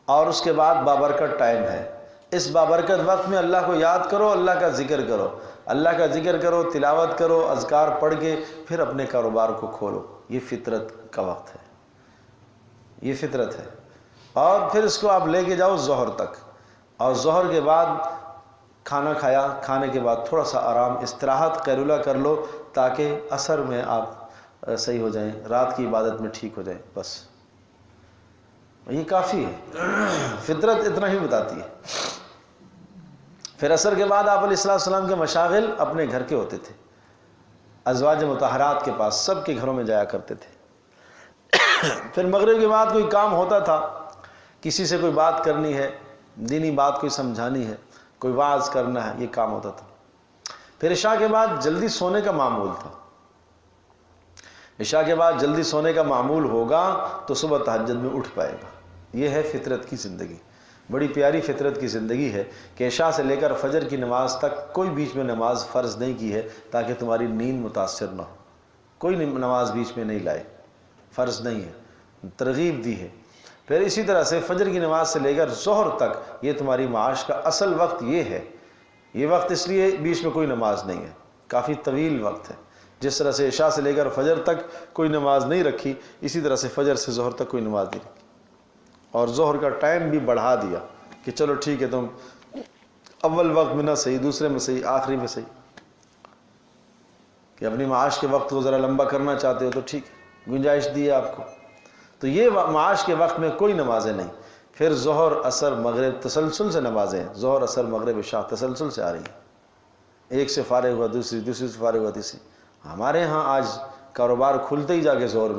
اور اس کے بعد بابرکت ٹائم ہے. اس بابرکت وقت میں اللہ کو یاد کرو, اللہ کا ذکر کرو, اللہ کا ذکر کرو, تلاوت کرو, اذکار پڑھ کے پھر اپنے کاروبار کو کھولو. یہ فطرت کا وقت ہے, یہ فطرت ہے. اور پھر اس کو آپ لے کے جاؤ ظہر تک, اور ظہر کے بعد کھانا کھایا, کھانے کے بعد تھوڑا سا آرام استراحت قیلولہ کر لو تاکہ عصر میں آپ صحیح ہو جائیں, رات کی عبادت میں ٹھیک ہو جائیں. بس یہ کافی ہے, فطرت اتنا ہی بتاتی ہے. پھر عصر کے بعد آپ علیہ السلام کے مشاغل اپنے گھر کے ہوتے تھے, ازواج مطہرات کے پاس, سب کے گھروں میں جایا کرتے تھے. پھر مغرب کے بعد کوئی کام ہوتا تھا, کسی سے کوئی بات کرنی ہے, دینی بات کوئی سمجھانی ہے, کوئی وعظ کرنا ہے, یہ کام ہوتا تھا. پھر عشاء کے بعد جلدی سونے کا معمول تھا. عشاء کے بعد جلدی سونے کا معمول ہوگا تو صبح تہجد میں اٹھ پائے گا. یہ ہے فطرت کی زندگی, بڑی پیاری فطرت کی زندگی ہے کہ عشاء سے لے کر فجر کی نماز تک کوئی بیچ میں نماز فرض نہیں کی ہے تاکہ تمہاری نیند متاثر نہ ہو. کوئی نماز بیچ میں نہیں لائے, فرض نہیں ہے, ترغیب دی ہے. پھر اسی طرح سے فجر کی نماز سے لے کر ظہر تک یہ تمہاری معاش کا اصل وقت یہ ہے. یہ وقت اس لیے بیچ میں کوئی نماز نہیں ہے, کافی طویل وقت ہے. جس طرح سے عشاء سے لے کر فجر تک کوئی نماز نہیں رکھی, اسی طرح سے فجر سے ظہر تک کوئی نماز نہیں رکھی. اور ظہر کا ٹائم بھی بڑھا دیا کہ چلو ٹھیک ہے, تم اول وقت میں نہ صحیح, دوسرے میں صحیح, آخری میں صحیح, کہ اپنی معاش کے وقت کو ذرا لمبا کرنا چاہتے ہو تو ٹھیک ہے, گنجائش دی ہے آپ کو. تو یہ معاش کے وقت میں کوئی نمازیں نہیں. پھر ظہر عصر مغرب تسلسل سے نمازیں, ظہر عصر مغرب عشاء تسلسل سے آ رہی ہیں. ایک سے فارغ ہوا دوسری, دوسری سے فارغ ہوا تیسری. ہمارے ہاں آج کاروبار کھلتے ہی جا کے ظہر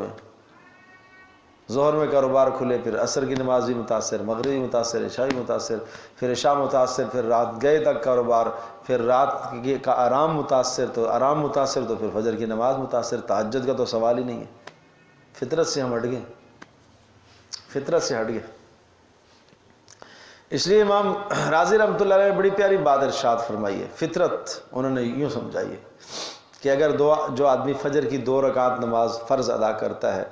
میں کاروبار کھلے, پھر عصر کی نماز بھی متاثر, مغربی متاثر, عشائی متاثر, پھر عشاء متاثر, پھر رات گئے تک کاروبار, پھر رات کا آرام متاثر, تو آرام متاثر تو پھر فجر کی نماز متاثر. تہجد کا تو سوال ہی نہیں ہے. فطرت سے ہم ہٹ گئے, فطرت سے ہٹ گئے. اس لیے امام رازی رحمۃ اللہ علیہ نے بڑی پیاری بات ارشاد فرمائی ہے. فطرت انہوں نے یوں سمجھائی ہے کہ اگر جو آدمی فجر کی 2 رکعت نماز فرض ادا کرتا ہے,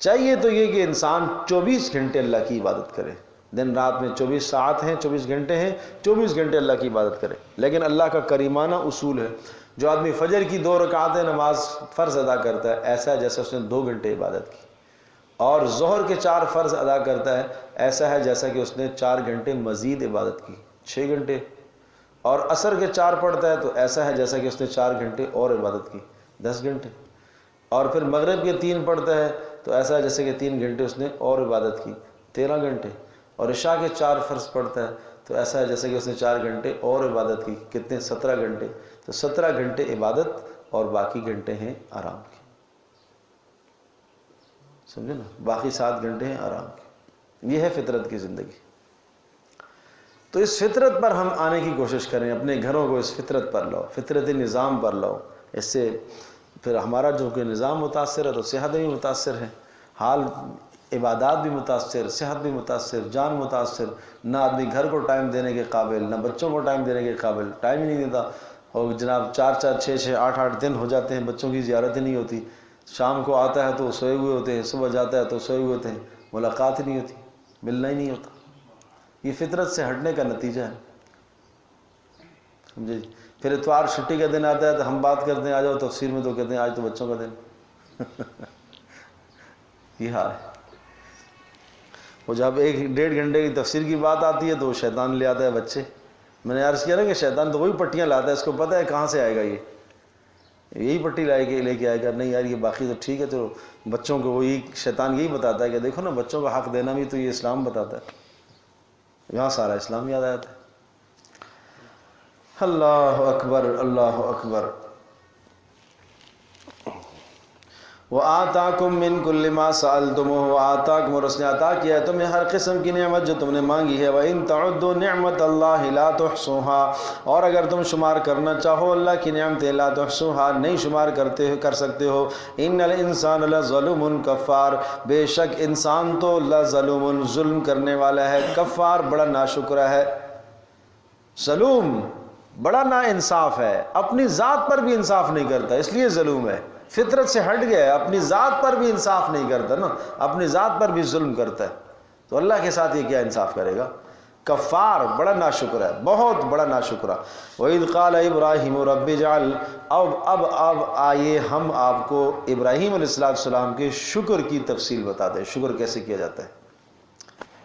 چاہیے تو یہ کہ انسان 24 گھنٹے اللہ کی عبادت کرے. دن رات میں 24 ساعت ہیں, 24 گھنٹے ہیں, 24 گھنٹے اللہ کی عبادت کرے. لیکن اللہ کا کریمانہ اصول ہے, جو آدمی فجر کی 2 رکعتیں نماز فرض ادا کرتا ہے ایسا ہے جیسے اس نے 2 گھنٹے عبادت کی, اور ظہر کے 4 فرض ادا کرتا ہے ایسا ہے جیسا کہ اس نے 4 گھنٹے مزید عبادت کی, 6 گھنٹے. اور عصر کے 4 پڑھتا ہے تو ایسا ہے جیسا کہ اس نے 4 گھنٹے اور عبادت کی, 10 گھنٹے. اور پھر مغرب کے 3 پڑھتا ہے تو ایسا ہے جیسے کہ 3 گھنٹے اس نے اور عبادت کی, 13 گھنٹے. اور عشاء کے 4 فرض پڑھتا ہے تو ایسا ہے جیسے کہ اس نے 4 گھنٹے اور عبادت کی, کتنے, 17 گھنٹے. تو 17 گھنٹے عبادت اور باقی گھنٹے ہیں آرام کے, سمجھے نا, باقی 7 گھنٹے ہیں آرام کے. یہ ہے فطرت کی زندگی. تو اس فطرت پر ہم آنے کی کوشش کریں, اپنے گھروں کو اس فطرت پر لاؤ, فطرتی نظام پر لاؤ. اس سے پھر ہمارا جو کہ نظام متاثر ہے تو صحت بھی متاثر ہے, حال عبادات بھی متاثر, صحت بھی متاثر, جان متاثر. نہ آدمی گھر کو ٹائم دینے کے قابل, نہ بچوں کو ٹائم دینے کے قابل, ٹائم ہی نہیں دیتا. اور جناب 4-4, 6-6, 8-8 دن ہو جاتے ہیں, بچوں کی زیارت ہی نہیں ہوتی. شام کو آتا ہے تو سوئے ہوئے ہوتے ہیں, صبح جاتا ہے تو سوئے ہوئے ہوتے ہیں, ملاقات ہی نہیں ہوتی, ملنا ہی نہیں ہوتا. یہ فطرت سے ہٹنے کا نتیجہ ہے, سمجھے جی. پھر اتوار چھٹی کا دن آتا ہے تو ہم بات کرتے ہیں آ جاؤ تفسیر میں, تو کہتے ہیں آج تو بچوں کا دن. یہ حال ہے. وہ جب 1-1.5 گھنٹے کی تفسیر کی بات آتی ہے تو وہ شیطان لے آتا ہے بچے. میں نے عرض کیا نا کہ شیطان تو وہی پٹیاں لاتا ہے, اس کو پتہ ہے کہاں سے آئے گا, یہی پٹی لے کے آئے گا. نہیں یار یہ باقی تو ٹھیک ہے, تو بچوں کو وہی شیطان یہی بتاتا ہے کہ دیکھو نا بچوں کا حق دینا بھی تو یہ اسلام بتاتا ہے. یہاں سارا اسلام یاد آتا ہے. اللہ اکبر, اللہ اکبر. وَآتَاكُم مِّن كُلِّ مَا سَأَلْتُمُوهُ وَآتَاكُمْ، اور اس نے عطا کیا ہے تمہیں ہر قسم کی نعمت جو تم نے مانگی ہے. وَإِن تَعُدُّوا نِعْمَةَ اللَّهِ لَا تُحْصُوهَا، اور اگر تم شمار کرنا چاہو اللہ کی نعمتیں، لا تحصوها، نہیں شمار کر سکتے ہو. إِنَّ الْإِنسَانَ لَظَلُومٌ کفار، بے شک انسان تو لظلوم، ظلم کرنے والا ہے، کفار، بڑا ناشکرا ہے. ظلوم بڑا نا انصاف ہے، اپنی ذات پر بھی انصاف نہیں کرتا، اس لیے ظلوم ہے. فطرت سے ہٹ گیا ہے، اپنی ذات پر بھی انصاف نہیں کرتا نا، اپنی ذات پر بھی ظلم کرتا ہے، تو اللہ کے ساتھ یہ کیا انصاف کرے گا. کفار، بڑا ناشکرا ہے، بہت بڑا ناشکرا. وَإِذْ قَالَ إِبْرَاهِيمُ رَبِّ اجْعَلْ، اب آئیے ہم آپ کو ابراہیم علیہ السلام کے شکر کی تفصیل بتاتے ہیں، شکر کیسے کیا جاتا ہے.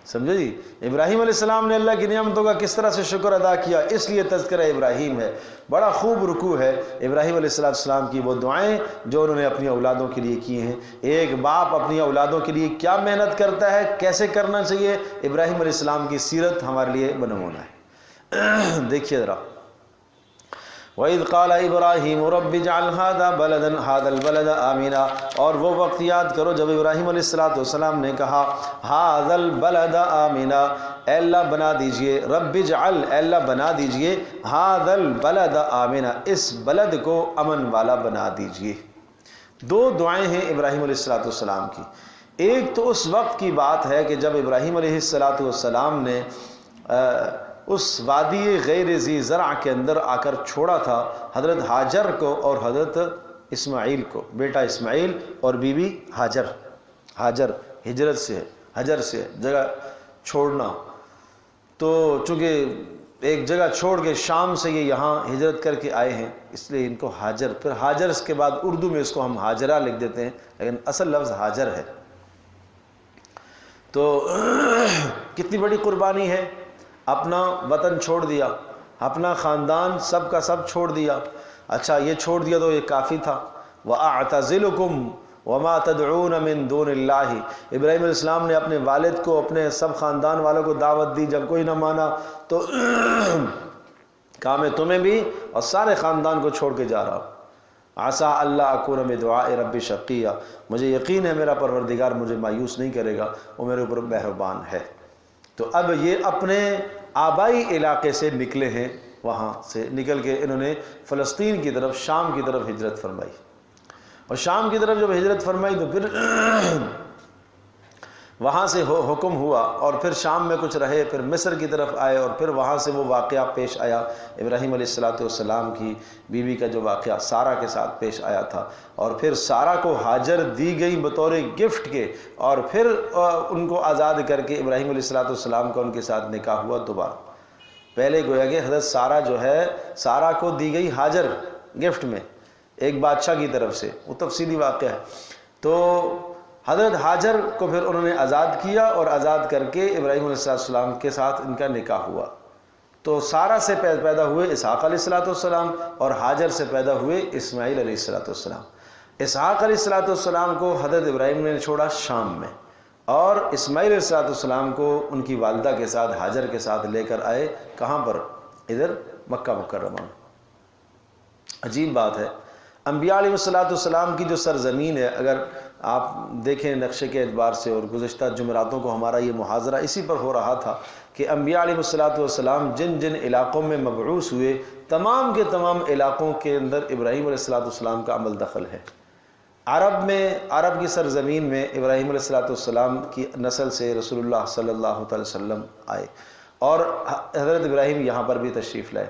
سمجھے جی، ابراہیم علیہ السلام نے اللہ کی نعمتوں کا کس طرح سے شکر ادا کیا، اس لیے تذکرہ ابراہیم ہے. بڑا خوب رکوع ہے ابراہیم علیہ السلام کی، وہ دعائیں جو انہوں نے اپنی اولادوں کے لیے کی ہیں. ایک باپ اپنی اولادوں کے لیے کیا محنت کرتا ہے، کیسے کرنا چاہیے، ابراہیم علیہ السلام کی سیرت ہمارے لیے بنمونہ ہے. دیکھیے ذرا، وَإِذْ قَالَ إِبْرَاهِيمُ رَبِّ اجْعَلْ هَذَا الْبَلَدَ آمِنًا، اور وہ وقت یاد کرو جب ابراہیم علیہ السلام نے کہا هَذَا الْبَلَدَ آمِنًا، اے اللہ بنا دیجئے، رب اجعل، اے اللہ بنا دیجئے، هَذَا الْبَلَدَ آمِنًا، اس بلد کو امن والا بنا دیجئے. دو دعائیں ہیں ابراہیم علیہ السلام کی. ایک تو اس وقت کی بات ہے کہ جب ابراہیم علیہ السلام نے اس وادی غیر ذی زرع کے اندر آ کر چھوڑا تھا حضرت ہاجر کو اور حضرت اسماعیل کو، بیٹا اسماعیل اور بیوی ہاجر. ہاجر ہجرت سے ہے، حجر سے جگہ چھوڑنا. تو چونکہ ایک جگہ چھوڑ کے شام سے یہ یہاں ہجرت کر کے آئے ہیں، اس لیے ان کو ہاجر، پھر ہاجر اس کے بعد اردو میں اس کو ہم ہاجرہ لکھ دیتے ہیں، لیکن اصل لفظ ہاجر ہے. تو کتنی بڑی قربانی ہے، اپنا وطن چھوڑ دیا، اپنا خاندان سب کا سب چھوڑ دیا. اچھا یہ چھوڑ دیا تو یہ کافی تھا. وَأَعْتَزِلُكُمْ وَمَا تَدْعُونَ مِن دُونِ اللَّهِ، ابراہیم علیہ السلام نے اپنے والد کو، اپنے سب خاندان والوں کو دعوت دی. جب کوئی نہ مانا تو کہا میں تمہیں بھی اور سارے خاندان کو چھوڑ کے جا رہا ہوں. عَسَىٰ أَلَّا أَكُونَ بِدُعَاءِ رَبِّ شَقِيًّا، مجھے یقین ہے میرا پروردگار مجھے مایوس نہیں کرے گا، وہ میرے اوپر مہربان ہے. تو اب یہ اپنے آبائی علاقے سے نکلے ہیں، وہاں سے نکل کے انہوں نے فلسطین کی طرف، شام کی طرف ہجرت فرمائی. اور شام کی طرف جب ہجرت فرمائی تو پھر وہاں سے حکم ہوا اور پھر شام میں کچھ رہے، پھر مصر کی طرف آئے اور پھر وہاں سے وہ واقعہ پیش آیا ابراہیم علیہ السلام کی بیوی کا جو واقعہ سارہ کے ساتھ پیش آیا تھا. اور پھر سارہ کو ہاجر دی گئی بطور گفٹ کے، اور پھر ان کو آزاد کر کے ابراہیم علیہ السلام کا ان کے ساتھ نکاح ہوا دوبارہ. پہلے گویا کہ حضرت سارہ جو ہے، سارہ کو دی گئی ہاجر گفٹ میں ایک بادشاہ کی طرف سے، وہ تفصیلی واقعہ ہے. تو حضرت ہاجر کو پھر انہوں نے آزاد کیا اور آزاد کر کے ابراہیم علیہ السلام کے ساتھ ان کا نکاح ہوا. تو سارہ سے پیدا ہوئے اسحاق علیہ السلام اور ہاجر سے پیدا ہوئے اسماعیل علیہ السلام. اسحاق علیہ السلام کو حضرت ابراہیم نے چھوڑا شام میں، اور اسماعیل علیہ السلام کو ان کی والدہ کے ساتھ، ہاجر کے ساتھ لے کر آئے. کہاں پر؟ ادھر مکہ مکرمہ. عجیب بات ہے، انبیاء علیہ السلام کی جو سرزمین ہے، اگر آپ دیکھیں نقشے کے اعتبار سے، اور گزشتہ جمعراتوں کو ہمارا یہ محاضرہ اسی پر ہو رہا تھا کہ انبیاء علیہ السلام جن جن علاقوں میں مبعوث ہوئے، تمام کے تمام علاقوں کے اندر ابراہیم علیہ السلام کا عمل دخل ہے. عرب کی سرزمین میں ابراہیم علیہ السلام کی نسل سے رسول اللہ صلی اللہ علیہ وسلم آئے، اور حضرت ابراہیم یہاں پر بھی تشریف لائے.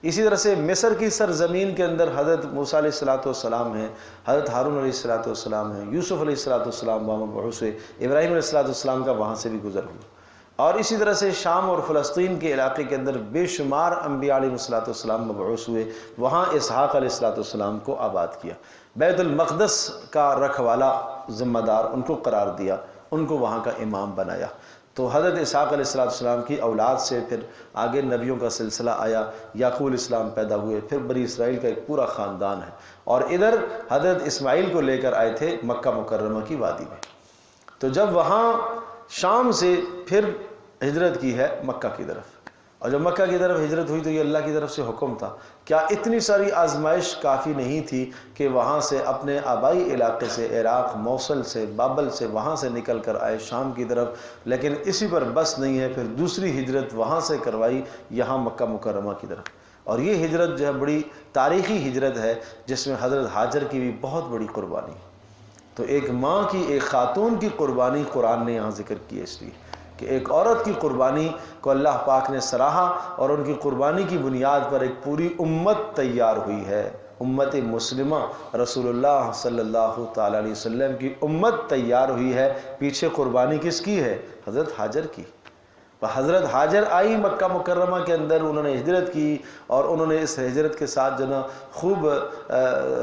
اسی طرح سے مصر کی سرزمین کے اندر حضرت موسیٰ علیہ السلام ہیں، حضرت ہارون علیہ السلام ہیں، یوسف علیہ السلام وہاں مبعوث ہوئے، ابراہیم علیہ السلام کا وہاں سے بھی گزر ہوا. اور اسی طرح سے شام اور فلسطین کے علاقے کے اندر بے شمار انبیاء علیہ السلام مبعوث ہوئے، وہاں اسحاق علیہ السلام کو آباد کیا. بیت المقدس کا رکھوالا، ذمہ دار ان کو قرار دیا، ان کو وہاں کا امام بنایا. تو حضرت اسحاق علیہ السلام کی اولاد سے پھر آگے نبیوں کا سلسلہ آیا، یعقوب علیہ السلام پیدا ہوئے، پھر بنی اسرائیل کا ایک پورا خاندان ہے. اور ادھر حضرت اسماعیل کو لے کر آئے تھے مکہ مکرمہ کی وادی میں. تو جب وہاں شام سے پھر ہجرت کی ہے مکہ کی طرف، اور جب مکہ کی طرف ہجرت ہوئی تو یہ اللہ کی طرف سے حکم تھا۔ کیا اتنی ساری آزمائش کافی نہیں تھی کہ وہاں سے اپنے آبائی علاقے سے، عراق، موصل سے، بابل سے، وہاں سے نکل کر آئے شام کی طرف، لیکن اسی پر بس نہیں ہے، پھر دوسری ہجرت وہاں سے کروائی یہاں مکہ مکرمہ کی طرف۔ اور یہ ہجرت جو ہے بڑی تاریخی ہجرت ہے، جس میں حضرت ہاجر کی بھی بہت بڑی قربانی۔ تو ایک ماں کی، ایک خاتون کی قربانی قرآن نے یہاں ذکر کی ہے، اس لیے کہ ایک عورت کی قربانی کو اللہ پاک نے سراہا، اور ان کی قربانی کی بنیاد پر ایک پوری امت تیار ہوئی ہے۔ امت مسلمہ، رسول اللہ صلی اللہ تعالی علیہ وسلم کی امت تیار ہوئی ہے۔ پیچھے قربانی کس کی ہے؟ حضرت ہاجر کی۔ حضرت ہاجر آئی مکہ مکرمہ کے اندر، انہوں نے ہجرت کی، اور انہوں نے اس ہجرت کے ساتھ جو نا خوب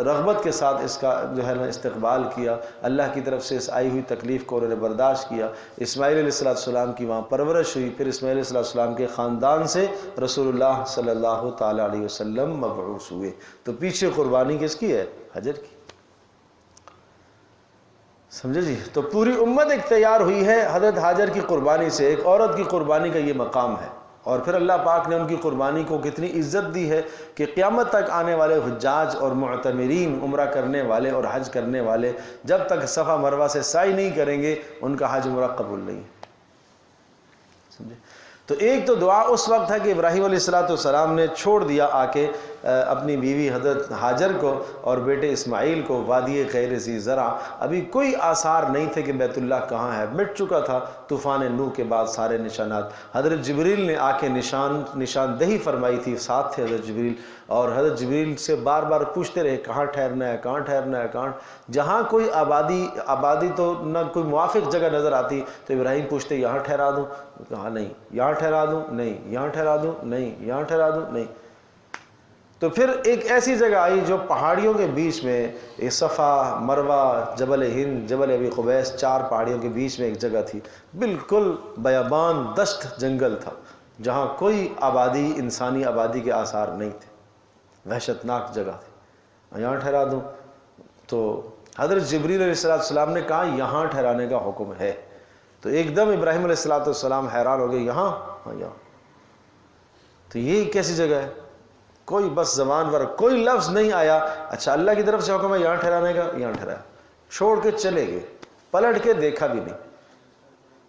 رغبت کے ساتھ اس کا جو ہے نا استقبال کیا، اللہ کی طرف سے اس آئی ہوئی تکلیف کو انہوں نے برداشت کیا۔ اسماعیل علیہ السلام کی وہاں پرورش ہوئی، پھر اسماعیل علیہ السلام کے خاندان سے رسول اللہ صلی اللہ تعالی علیہ وسلم مبعوث ہوئے۔ تو پیچھے قربانی کس کی ہے؟ ہاجر کی۔ سمجھے جی؟ تو پوری امت ایک تیار ہوئی ہے حضرت ہاجر کی قربانی سے۔ ایک عورت کی قربانی کا یہ مقام ہے، اور پھر اللہ پاک نے ان کی قربانی کو کتنی عزت دی ہے کہ قیامت تک آنے والے حجاج اور معتمرین، عمرہ کرنے والے اور حج کرنے والے، جب تک صفا مروہ سے سعی نہیں کریں گے ان کا حج عمرہ قبول نہیں ہے۔ سمجھے؟ تو ایک تو دعا اس وقت ہے کہ ابراہیم علیہ السلام نے چھوڑ دیا آ کے اپنی بیوی حضرت ہاجر کو اور بیٹے اسماعیل کو وادی غیر ذی زرع۔ ابھی کوئی آثار نہیں تھے کہ بیت اللہ کہاں ہے، مٹ چکا تھا طوفان نوح کے بعد سارے نشانات۔ حضرت جبریل نے آ کے نشاندہی فرمائی تھی، ساتھ تھے حضرت جبریل، اور حضرت جبریل سے بار بار پوچھتے رہے کہاں ٹھہرنا ہے، کہاں ٹھہرنا ہے، کہاں۔ جہاں کوئی آبادی تو نہ کوئی موافق جگہ نظر آتی تو ابراہیم پوچھتے یہاں ٹھہرا دوں، کہا نہیں، یہاں ٹھہرا دوں نہیں، یہاں ٹھہرا دوں نہیں، یہاں ٹھہرا دوں نہیں۔ تو پھر ایک ایسی جگہ آئی جو پہاڑیوں کے بیچ میں، صفا، مروہ، جبل ہند، جبل ابی قبیس، 4 پہاڑیوں کے بیچ میں ایک جگہ تھی، بالکل بیابان دشت جنگل تھا، جہاں کوئی آبادی، انسانی آبادی کے آثار نہیں تھے، وحشتناک جگہ تھی۔ یہاں ٹھہرا دوں؟ تو حضرت جبریل علیہ السلام نے کہا یہاں ٹھہرانے کا حکم ہے۔ تو ایک دم ابراہیم علیہ السلام حیران ہو گئے، یہاں؟ ہاں یہاں۔ تو یہ کیسی جگہ ہے؟ کوئی بس زبان پر کوئی لفظ نہیں آیا۔ اچھا اللہ کی طرف سے حکم ہے یہاں ٹھہرانے کا، یہاں ٹھہرایا، چھوڑ کے چلے گئے، پلٹ کے دیکھا بھی نہیں۔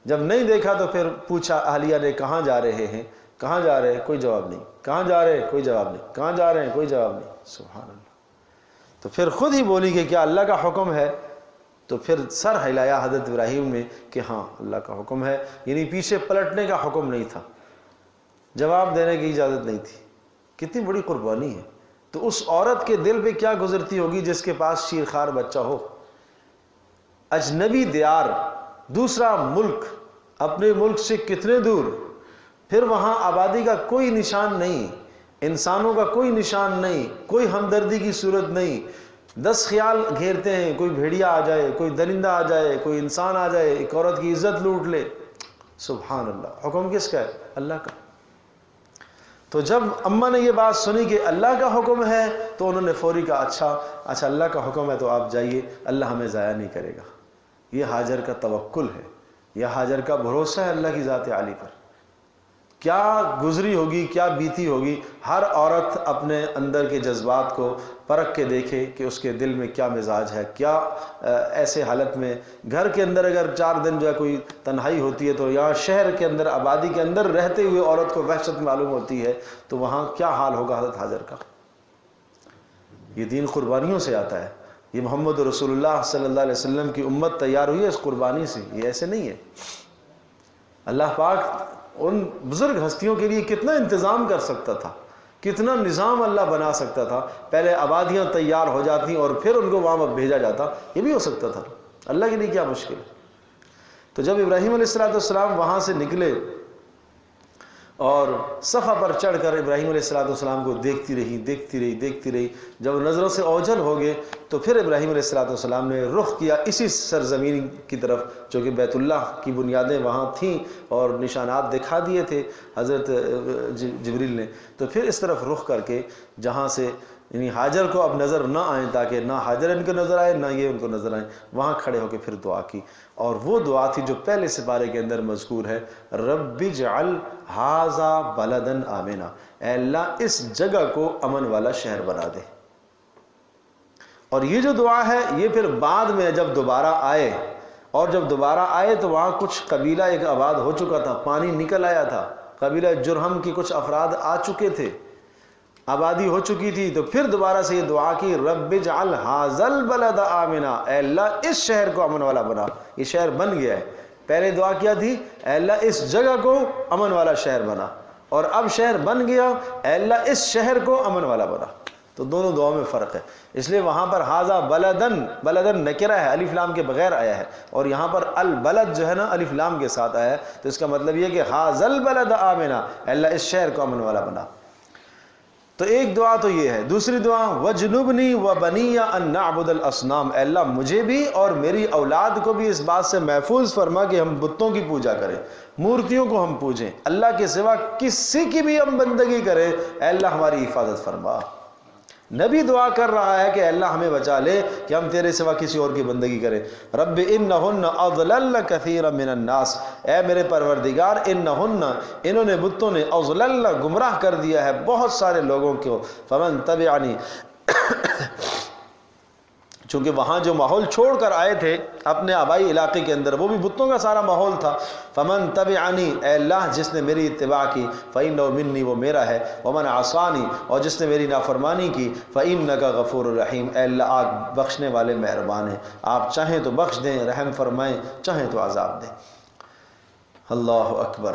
جب نہیں دیکھا تو پھر پوچھا اہلیہ نے کہاں جا رہے ہیں، کہاں جا رہے ہیں؟ کوئی جواب نہیں۔ کہاں جا رہے ہیں؟ کوئی جواب نہیں۔ کہاں جا رہے ہیں؟ کوئی جواب نہیں۔ سبحان اللہ۔ تو پھر خود ہی بولی کہ کیا اللہ کا حکم ہے؟ تو پھر سر ہلایا حضرت ابراہیم نے کہ ہاں اللہ کا حکم ہے، یعنی پیچھے پلٹنے کا حکم نہیں تھا، جواب دینے کی اجازت نہیں تھی۔ کتنی بڑی قربانی ہے۔ تو اس عورت کے دل پہ کیا گزرتی ہوگی جس کے پاس شیرخوار بچہ ہو، اجنبی دیار، دوسرا ملک، اپنے ملک سے کتنے دور، پھر وہاں آبادی کا کوئی نشان نہیں، انسانوں کا کوئی نشان نہیں، کوئی ہمدردی کی صورت نہیں۔ 10 خیال گھیرتے ہیں، کوئی بھیڑیا آ جائے، کوئی درندہ آ جائے، کوئی انسان آ جائے، ایک عورت کی عزت لوٹ لے۔ سبحان اللہ۔ حکم کس کا ہے؟ اللہ کا۔ تو جب اماں نے یہ بات سنی کہ اللہ کا حکم ہے تو انہوں نے فوری کہا اچھا اللہ کا حکم ہے تو آپ جائیے، اللہ ہمیں ضائع نہیں کرے گا۔ یہ ہاجر کا توکل ہے، یہ ہاجر کا بھروسہ ہے اللہ کی ذات عالی پر۔ کیا گزری ہوگی، کیا بیتی ہوگی۔ ہر عورت اپنے اندر کے جذبات کو پرکھ کے دیکھے کہ اس کے دل میں کیا مزاج ہے، کیا ایسے حالت میں گھر کے اندر اگر 4 دن جو ہے کوئی تنہائی ہوتی ہے تو یہاں شہر کے اندر، آبادی کے اندر رہتے ہوئے عورت کو وحشت معلوم ہوتی ہے، تو وہاں کیا حال ہوگا حضرت ہاجر کا۔ یہ دین قربانیوں سے آتا ہے، یہ محمد رسول اللہ صلی اللہ علیہ وسلم کی امت تیار ہوئی ہے اس قربانی سے، یہ ایسے نہیں ہے۔ اللہ پاک ان بزرگ ہستیوں کے لیے کتنا انتظام کر سکتا تھا، کتنا نظام اللہ بنا سکتا تھا۔ پہلے آبادیاں تیار ہو جاتی اور پھر ان کو وہاں بھیجا جاتا، یہ بھی ہو سکتا تھا۔ اللہ کے لیے کیا مشکل ہے۔ تو جب ابراہیم علیہ السلام وہاں سے نکلے اور صفا پر چڑھ کر ابراہیم علیہ السلام کو دیکھتی رہی، جب نظروں سے اوجھل ہو گئے تو پھر ابراہیم علیہ السلام نے رخ کیا اسی سرزمین کی طرف جو کہ بیت اللہ کی بنیادیں وہاں تھیں اور نشانات دکھا دیے تھے حضرت جبریل نے۔ تو پھر اس طرف رخ کر کے جہاں سے یعنی حاجر کو اب نظر نہ آئیں، تاکہ نہ حاجر ان کو نظر آئے نہ یہ ان کو نظر آئیں، وہاں کھڑے ہو کے پھر دعا کی، اور وہ دعا تھی جو پہلے سپارے کے اندر مذکور ہے، رب اجعل ھذا بلدا آمنا، اے اللہ اس جگہ کو امن والا شہر بنا دے۔ اور یہ جو دعا ہے یہ پھر بعد میں جب دوبارہ آئے، اور جب دوبارہ آئے تو وہاں کچھ قبیلہ ایک آباد ہو چکا تھا، پانی نکل آیا تھا، قبیلہ جرہم کی کچھ افراد آ چکے تھے، آبادی ہو چکی تھی، تو پھر دوبارہ سے یہ دعا کی، رب اجعل ھذا البلد آمنا، اے اللہ اس شہر کو امن والا بنا۔ یہ شہر بن گیا ہے، پہلے دعا کیا تھی، اے اللہ اس جگہ کو امن والا شہر بنا، اور اب شہر بن گیا، اے اللہ اس شہر کو امن والا بنا۔ تو دونوں دعاؤں میں فرق ہے، اس لیے وہاں پر ھذا بلدن، بلدن نکرہ ہے، الف لام کے بغیر آیا ہے، اور یہاں پر البلد جو ہے نا الف لام کے ساتھ آیا ہے، تو اس کا مطلب یہ کہ ھذا البلد آمنا، اے اللہ اس شہر کو امن والا بنا۔ تو ایک دعا تو یہ ہے۔ دوسری دعا وجنبنی وبنی ان نعبد الاصنام، اے اللہ مجھے بھی اور میری اولاد کو بھی اس بات سے محفوظ فرما کہ ہم بتوں کی پوجا کریں، مورتیوں کو ہم پوجیں، اللہ کے سوا کسی کی بھی ہم بندگی کریں، اے اللہ ہماری حفاظت فرما۔ نبی دعا کر رہا ہے کہ اے اللہ ہمیں بچا لے کہ ہم تیرے سوا کسی اور کی بندگی کریں۔ رب انہن اضللن کثیرا من الناس، اے میرے پروردگار انہن، انہوں نے بتوں نے، اضللن گمراہ کر دیا ہے بہت سارے لوگوں کو، فمن تبعنی چونکہ وہاں جو ماحول چھوڑ کر آئے تھے اپنے آبائی علاقے کے اندر وہ بھی بتوں کا سارا ماحول تھا، فمن تبعنی، اے اللہ جس نے میری اتباع کی، فإنہ منی، وہ میرا ہے، ومن عصانی، اور جس نے میری نافرمانی کی، فإنک غفور الرحیم، اے اللہ آپ بخشنے والے مہربان ہیں، آپ چاہیں تو بخش دیں، رحم فرمائیں، چاہیں تو عذاب دیں۔ اللہ اکبر۔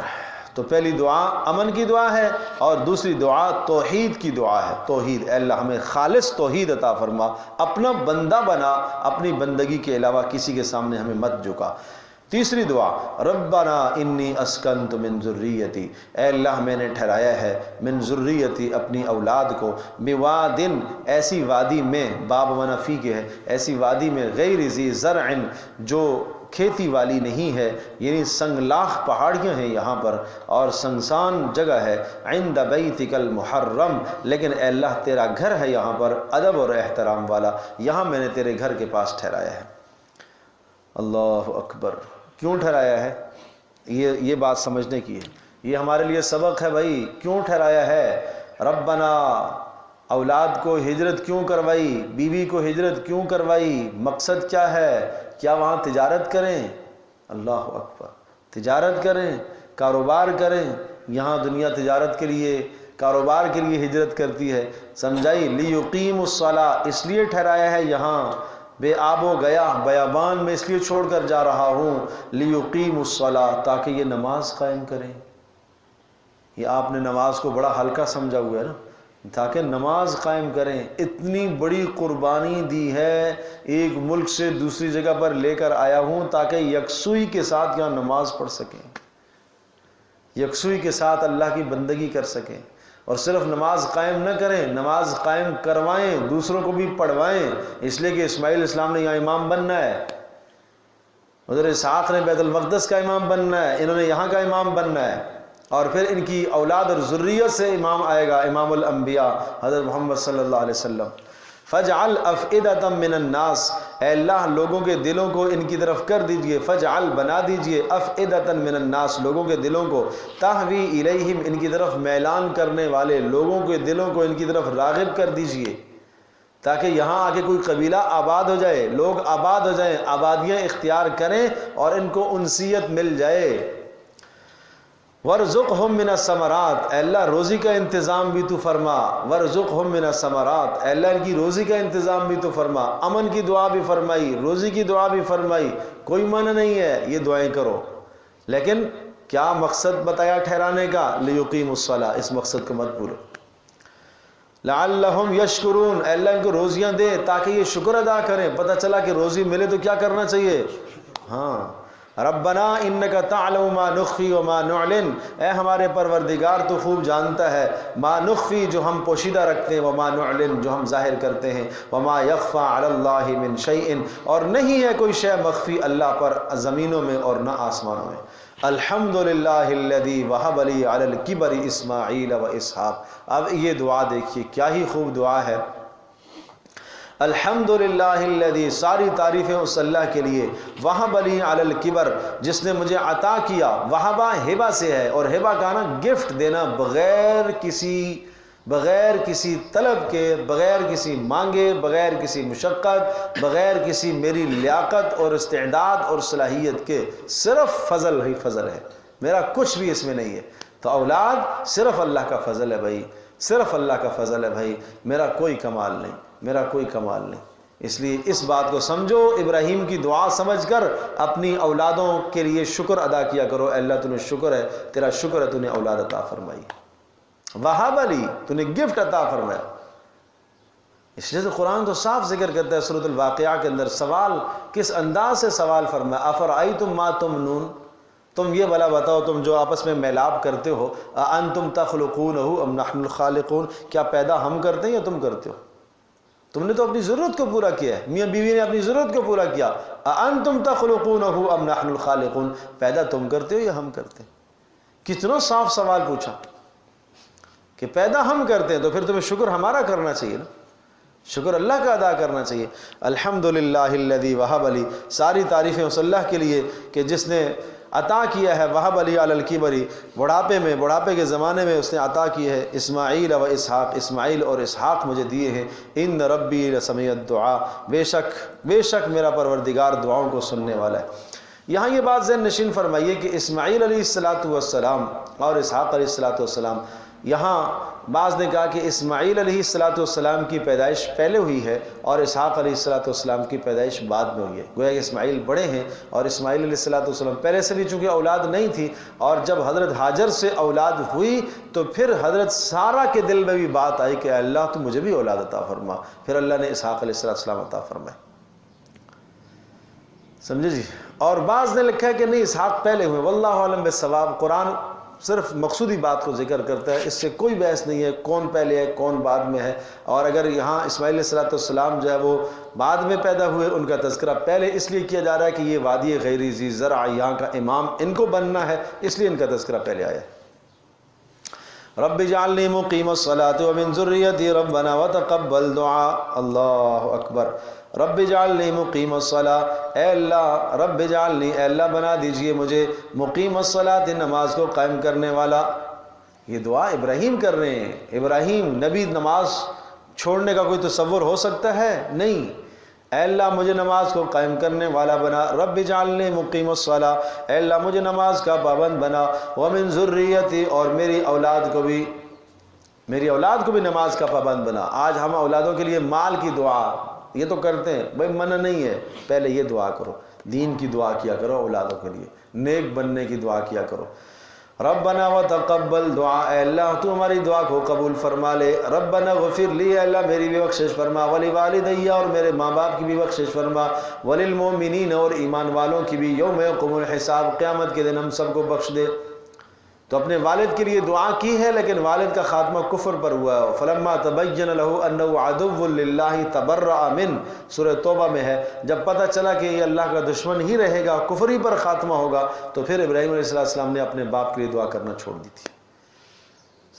تو پہلی دعا امن کی دعا ہے، اور دوسری دعا توحید کی دعا ہے، توحید، اے اللہ ہمیں خالص توحید عطا فرما، اپنا بندہ بنا، اپنی بندگی کے علاوہ کسی کے سامنے ہمیں مت جھکا۔ تیسری دعا ربنا انی اسکنت من ذریتی، اے اللہ میں نے ٹھہرایا ہے من ذریتی اپنی اولاد کو، بوادن ایسی وادی میں، باب منفی کے ہے، ایسی وادی میں، غیر ذی زرع جو کھیتی والی نہیں ہے، یعنی سنگلاخ پہاڑیاں ہیں یہاں پر اور سنسان جگہ ہے، عند بیتک المحرم، لیکن اے اللہ تیرا گھر ہے یہاں پر ادب اور احترام والا، یہاں میں نے تیرے گھر کے پاس ٹھہرایا ہے۔ اللہ اکبر۔ کیوں ٹھہرایا ہے؟ یہ بات سمجھنے کی ہے، یہ ہمارے لیے سبق ہے بھائی، کیوں ٹھہرایا ہے؟ ربنا اولاد کو ہجرت کیوں کروائی، بیوی کو ہجرت کیوں کروائی، مقصد کیا ہے؟ کیا وہاں تجارت کریں؟ اللہ اکبر، تجارت کریں، کاروبار کریں، یہاں دنیا تجارت کے لیے، کاروبار کے لیے ہجرت کرتی ہے، سمجھائی؟ لیقیم الصلاۃ، اس لیے ٹھہرایا ہے یہاں، بے آب و گیا بیابان میں اس لیے چھوڑ کر جا رہا ہوں، لیقیم الصلاۃ، تاکہ یہ نماز قائم کریں۔ یہ آپ نے نماز کو بڑا ہلکا سمجھا ہوا ہے نا، تاکہ نماز قائم کریں۔ اتنی بڑی قربانی دی ہے، ایک ملک سے دوسری جگہ پر لے کر آیا ہوں تاکہ یکسوئی کے ساتھ یہاں نماز پڑھ سکیں، یکسوئی کے ساتھ اللہ کی بندگی کر سکیں، اور صرف نماز قائم نہ کریں، نماز قائم کروائیں، دوسروں کو بھی پڑھوائیں، اس لیے کہ اسماعیل علیہ السلام نے یہاں امام بننا ہے، حضرت اسحاق نے بیت المقدس کا امام بننا ہے، انہوں نے یہاں کا امام بننا ہے، اور پھر ان کی اولاد اور ذریت سے امام آئے گا، امام الانبیاء حضرت محمد صلی اللہ علیہ وسلم۔ فجعل افئدۃ من الناس، اے اللہ لوگوں کے دلوں کو ان کی طرف کر دیجئے، فجعل بنا دیجئے، افئدۃ من الناس لوگوں کے دلوں کو، تہوی الیہم ان کی طرف میلان کرنے والے لوگوں کے دلوں کو ان کی طرف راغب کر دیجئے، تاکہ یہاں آ کے کوئی قبیلہ آباد ہو جائے، لوگ آباد ہو جائیں، آبادیاں اختیار کریں اور ان کو انسیت مل جائے۔ وَارْزُقْهُم مِّنَ الثَّمَرَاتِ، اے اللہ روزی کا انتظام بھی تو فرما، وَارْزُقْهُم مِّنَ الثَّمَرَاتِ، اے اللہ ان کی روزی کا انتظام بھی تو فرما، امن کی دعا بھی فرمائی، روزی کی دعا بھی فرمائی، کوئی منع نہیں ہے یہ دعائیں کرو، لیکن کیا مقصد بتایا ٹھہرانے کا؟ لِيُقِيمُوا الصَّلَاةَ، اس مقصد کو مت بھولو۔ لَعَلَّهُمْ يَشْكُرُونَ، اے اللہ ان کو روزیاں دے تاکہ یہ شکر ادا کریں، پتہ چلا کہ روزی ملے تو کیا کرنا چاہیے؟ ہاں، ربنا انک تعلم ما نخفی وما نعلن، اے ہمارے پروردگار تو خوب جانتا ہے، ما نخفی جو ہم پوشیدہ رکھتے ہیں، وما نعلن جو ہم ظاہر کرتے ہیں، وما یخفى علی اللہ من شیء، اور نہیں ہے کوئی شے مخفی اللہ پر زمینوں میں اور نہ آسمانوں میں۔ الحمدللہ الذی وہب لی علی الکبر اسماعیل و اسحاق۔ اب یہ دعا دیکھیے کیا ہی خوب دعا ہے، الحمدللہ الذی، ساری تعریفیں اس اللہ کے لیے، وہب لی علی الکبر، جس نے مجھے عطا کیا، وہبہ ہبہ سے ہے، اور ہبہ کا نا گفٹ دینا بغیر کسی طلب کے، بغیر کسی مانگے، بغیر کسی مشقت، بغیر کسی میری لیاقت اور استعداد اور صلاحیت کے، صرف فضل ہی فضل ہے، میرا کچھ بھی اس میں نہیں ہے۔ تو اولاد صرف اللہ کا فضل ہے بھائی، صرف اللہ کا فضل ہے بھائی، میرا کوئی کمال نہیں، میرا کوئی کمال نہیں۔ اس لیے اس بات کو سمجھو، ابراہیم کی دعا سمجھ کر اپنی اولادوں کے لیے شکر ادا کیا کرو۔ اے اللہ تُنے شکر ہے، تیرا شکر ہے تو نے اولاد عطا فرمائی، وہب لی، تو نے گفٹ عطا فرمایا۔ اس لیے تو قرآن تو صاف ذکر کرتا ہے سورۃ الواقعہ کے اندر، سوال کس انداز سے سوال فرمایا، افرأیتم ما تمنون، تم یہ بلا بتاؤ، تم جو آپس میں میلاب کرتے ہو، اانتم تخلقونہ ام نحن الخالقون، کیا پیدا ہم کرتے ہیں یا تم کرتے ہو؟ تم نے تو اپنی ضرورت کو پورا کیا ہے، میاں بیوی نے اپنی ضرورت کو پورا کیا، اانتم تخلقونہ ام نحن الخالقون، پیدا تم کرتے ہو یا ہم کرتے ہیں؟ کتنا صاف سوال پوچھا کہ پیدا ہم کرتے ہیں، تو پھر تمہیں شکر ہمارا کرنا چاہیے نا، شکر اللہ کا ادا کرنا چاہیے۔ الحمدللہ الذی وہب لی، ساری تعریفیں اس اللہ کے لیے کہ جس نے عطا کیا ہے، وہب لی علی الکبری، بڑھاپے کے زمانے میں اس نے عطا کی ہے، اسماعیل و اسحاق، اسماعیل اور اسحاق مجھے دیے ہیں، ان ربی لسمیع الدعاء، بے شک میرا پروردگار دعاؤں کو سننے والا ہے۔ یہاں یہ بات ذہن نشین فرمائیے کہ اسماعیل علیہ السلام اور اسحاق علیہ السلام، یہاں بعض نے کہا کہ اسماعیل علیہ السلام کی پیدائش پہلے ہوئی ہے اور اسحاق علیہ السلام کی پیدائش بعد میں ہوئی ہے، گویا کہ اسماعیل بڑے ہیں اور اسماعیل علیہ السلام پہلے سے بھی چونکہ اولاد نہیں تھی، اور جب حضرت ہاجر سے اولاد ہوئی تو پھر حضرت سارہ کے دل میں بھی بات آئی کہ اللہ تو مجھے بھی اولاد عطا فرما، پھر اللہ نے اسحاق علیہ السلام عطا فرمائے، سمجھے جی۔ اور بعض نے لکھا ہے کہ نہیں، اسحاق پہلے ہوئے، واللہ عالم بالصواب، قرآن صرف مقصودی بات کو ذکر کرتا ہے، اس سے کوئی بحث نہیں ہے کون پہلے ہے کون بعد میں ہے، اور اگر یہاں اسماعیل علیہ السلام جو ہے وہ بعد میں پیدا ہوئے، ان کا تذکرہ پہلے اس لیے کیا جا رہا ہے کہ یہ وادی غیر ذی زرع، یہاں کا امام ان کو بننا ہے، اس لیے ان کا تذکرہ پہلے آیا ہے۔ رب اجعلنی مقیم الصلاۃ ومن ذریتی ربنا وتقبل دعاء، اللہ اکبر۔ رب اجعلنی مقیم الصلاۃ، اے اللہ رب اجعلنی، اے اللہ بنا دیجئے مجھے مقیم الصلاۃ، نماز کو قائم کرنے والا۔ یہ دعا ابراہیم کر رہے ہیں، ابراہیم نبی نماز چھوڑنے کا کوئی تصور ہو سکتا ہے؟ نہیں، اے اللہ مجھے نماز کو قائم کرنے والا بنا، رب اجعلنی مقیم الصلاۃ، اے اللہ مجھے نماز کا پابند بنا، ومن ذریتی، اور میری اولاد کو بھی نماز کا پابند بنا۔ آج ہم اولادوں کے لیے مال کی دعا یہ تو کرتے ہیں، بھائی منع نہیں ہے، پہلے یہ دعا کرو، دین کی دعا کیا کرو، اولادوں کے لیے نیک بننے کی دعا کیا کرو۔ ربنا وتقبل دعا، اے اللہ تو ہماری دعا کو قبول فرما لے۔ ربنا غفر لی، اے اللہ میری بھی بخشش فرما، ولوالدی، اور میرے ماں باپ کی بھی بخشش فرما، وللمؤمنین، اور ایمان والوں کی بھی، یوم یقوم الحساب، قیامت کے دن ہم سب کو بخش دے۔ تو اپنے والد کے لیے دعا کی ہے، لیکن والد کا خاتمہ کفر پر ہوا ہے، فلما تبین له انه عدو للہ تبرأ من، سورہ توبہ میں ہے، جب پتہ چلا کہ یہ اللہ کا دشمن ہی رہے گا، کفر ہی پر خاتمہ ہوگا، تو پھر ابراہیم علیہ السلام نے اپنے باپ کے لیے دعا کرنا چھوڑ دی تھی،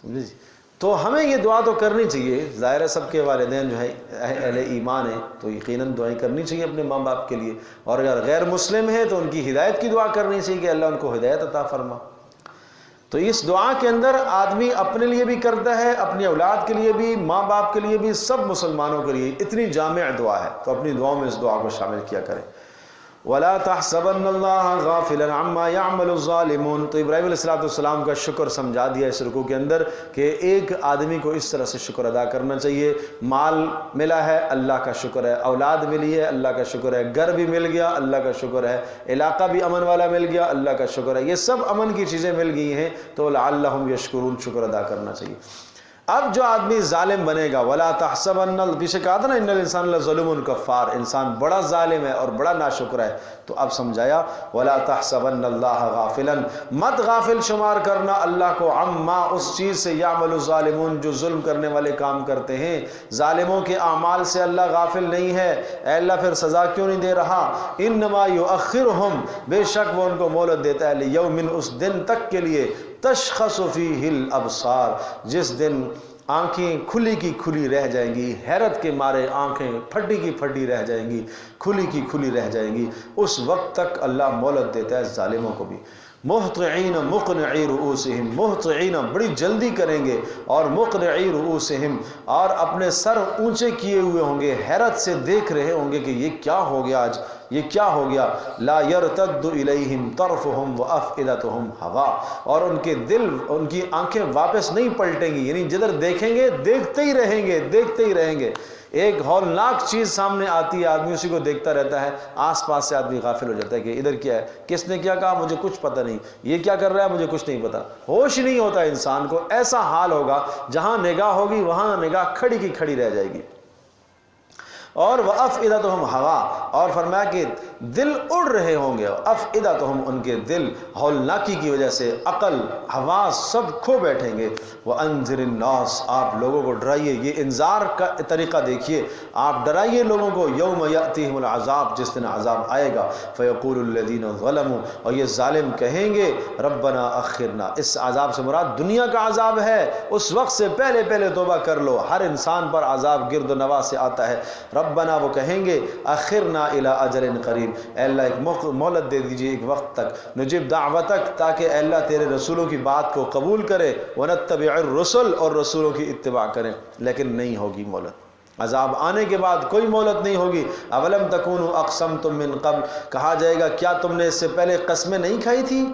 سمجھے جی۔ تو ہمیں یہ دعا تو کرنی چاہیے، ظاہر ہے سب کے والدین جو ہے اہل ایمان ہیں تو یقیناً دعائیں کرنی چاہیے اپنے ماں باپ کے لیے، اور اگر غیر مسلم ہے تو ان کی ہدایت کی دعا کرنی چاہیے کہ اللہ ان کو ہدایت عطا فرما۔ تو اس دعا کے اندر آدمی اپنے لیے بھی کرتا ہے، اپنی اولاد کے لیے بھی، ماں باپ کے لیے بھی، سب مسلمانوں کے لیے، اتنی جامع دعا ہے، تو اپنی دعاؤں میں اس دعا کو شامل کیا کریں۔ وَلَا تَحْسَبَنَّ اللَّهَ غَافِلًا عَمَّا يَعْمَلُ الظَّالِمُونَ، تو ابراہیم علیہ السلام کا شکر سمجھا دیا اس رکوع کے اندر کہ ایک آدمی کو اس طرح سے شکر ادا کرنا چاہیے، مال ملا ہے اللہ کا شکر ہے، اولاد ملی ہے اللہ کا شکر ہے، گھر بھی مل گیا اللہ کا شکر ہے، علاقہ بھی امن والا مل گیا اللہ کا شکر ہے، یہ سب امن کی چیزیں مل گئی ہیں تو لعلہم یشکرون، شکر ادا کرنا چاہیے۔ اب جو آدمی ظالم بنے گا، ولا تحسبن، پیچھے کہا تھا نا ان الانسان لظلوم کفار، انسان بڑا ظالم ہے اور بڑا ناشکر ہے، تو اب سمجھایا ولا تحسبن اللہ غافلا، مت غافل شمار کرنا اللہ کو، عما، اس چیز سے، یعمل الظالمون، جو ظلم کرنے والے کام کرتے ہیں، ظالموں کے اعمال سے اللہ غافل نہیں ہے۔ اے اللہ پھر سزا کیوں نہیں دے رہا؟ انما یؤخرہم، بے شک وہ ان کو مہلت دیتا ہے، لیوم، اس دن تک کے لیے، تشخص فیہ الابصار، جس دن آنکھیں کھلی کی کھلی رہ جائیں گی، حیرت کے مارے آنکھیں پھٹی کی پھٹی رہ جائیں گی، کھلی کی کھلی رہ جائیں گی۔ اس وقت تک اللہ مہلت دیتا ہے ظالموں کو بھی۔ مہطعین مقنعی رؤوسہم، مہطعین بڑی جلدی کریں گے، اور مقنعی رؤوسہم اور اپنے سر اونچے کیے ہوئے ہوں گے، حیرت سے دیکھ رہے ہوں گے کہ یہ کیا ہو گیا، آج یہ کیا ہو گیا۔ لا یرتد الیہم طرفہم وافئدتہم ہوا، اور ان کے دل، ان کی آنکھیں واپس نہیں پلٹیں گی، یعنی جدھر دیکھیں گے دیکھتے ہی رہیں گے، دیکھتے ہی رہیں گے۔ ایک ہولناک چیز سامنے آتی ہے، آدمی اسی کو دیکھتا رہتا ہے، آس پاس سے آدمی غافل ہو جاتا ہے کہ ادھر کیا ہے، کس نے کیا کہا مجھے کچھ پتہ نہیں، یہ کیا کر رہا ہے مجھے کچھ نہیں پتہ، ہوش نہیں ہوتا انسان کو۔ ایسا حال ہوگا جہاں نگاہ ہوگی وہاں نگاہ کھڑی کی کھڑی رہ جائے گی۔ اور وَأَفْئِدَتُهُمْ ہوا، اور فرمایا کہ دل اڑ رہے ہوں گے، افئدتہم ان کے دل ہولناکی کی وجہ سے عقل حواس سب کھو بیٹھیں گے۔ وَأَنذِرِ النَّاسَ، آپ لوگوں کو ڈرائیے، یہ انذار کا طریقہ دیکھیے، آپ ڈرائیے لوگوں کو، یوم یأتیہم العذاب، جس دن عذاب آئے گا، فیقول الذین ظلموا، اور یہ ظالم کہیں گے ربنا اخرنا، اس عذاب سے مراد دنیا کا عذاب ہے، اس وقت سے پہلے پہلے توبہ کر لو۔ ہر انسان پر عذاب گرد و نواح سے آتا ہے۔ ربنا، وہ کہیں گے اخرنا الی اجل قریب، اے اللہ ایک مہلت دے دیجئے ایک وقت تک، نجب دعوتک، تاکہ اے اللہ تیرے رسولوں کی بات کو قبول کرے، ونتبع الرسل، اور رسولوں کی اتباع کریں، لیکن نہیں ہوگی مہلت۔ عذاب آنے کے بعد کوئی مہلت نہیں ہوگی۔ اولم تکونوا اقسمتم من قبل، کہا جائے گا کیا تم نے اس سے پہلے قسمیں نہیں کھائی تھی؟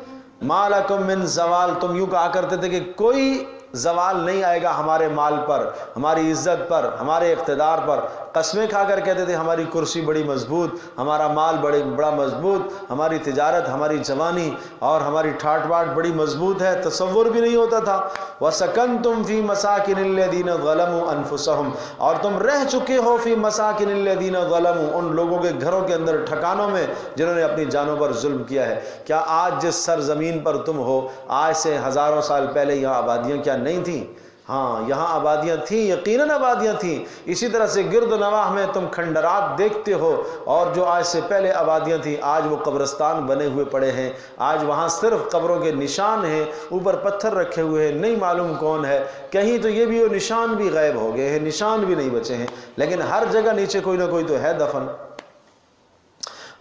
ما لکم من زوال، تم یوں کہا کرتے تھے کہ کوئی زوال نہیں آئے گا ہمارے مال پر، ہماری عزت پر، ہمارے اقتدار پر۔ قسمیں کھا کر کہتے تھے ہماری کرسی بڑی مضبوط، ہمارا مال بڑا مضبوط، ہماری تجارت، ہماری جوانی اور ہماری ٹھاٹ باٹ بڑی مضبوط ہے، تصور بھی نہیں ہوتا تھا۔ وَسَكَنْتُمْ فِي مَسَاكِنِ الَّذِينَ ظَلَمُوا أَنفُسَهُمْ، اور تم رہ چکے ہو فی مساکن الذین ظلموا، ان لوگوں کے گھروں کے اندر، ٹھکانوں میں جنہوں نے اپنی جانوں پر ظلم کیا ہے۔ کیا آج جس سرزمین پر تم ہو، آج سے ہزاروں سال پہلے یہاں آبادیاں کیا نہیں تھیں؟ ہاں یہاں آبادیاں تھیں، یقیناً آبادیاں تھیں۔ اسی طرح سے گرد و نواح میں تم کھنڈرات دیکھتے ہو، اور جو آج سے پہلے آبادیاں تھیں آج وہ قبرستان بنے ہوئے پڑے ہیں، آج وہاں صرف قبروں کے نشان ہیں، اوپر پتھر رکھے ہوئے ہیں، نہیں معلوم کون ہے، کہیں تو یہ بھی وہ نشان بھی غائب ہو گئے ہیں، نشان بھی نہیں بچے ہیں، لیکن ہر جگہ نیچے کوئی نہ کوئی تو ہے دفن۔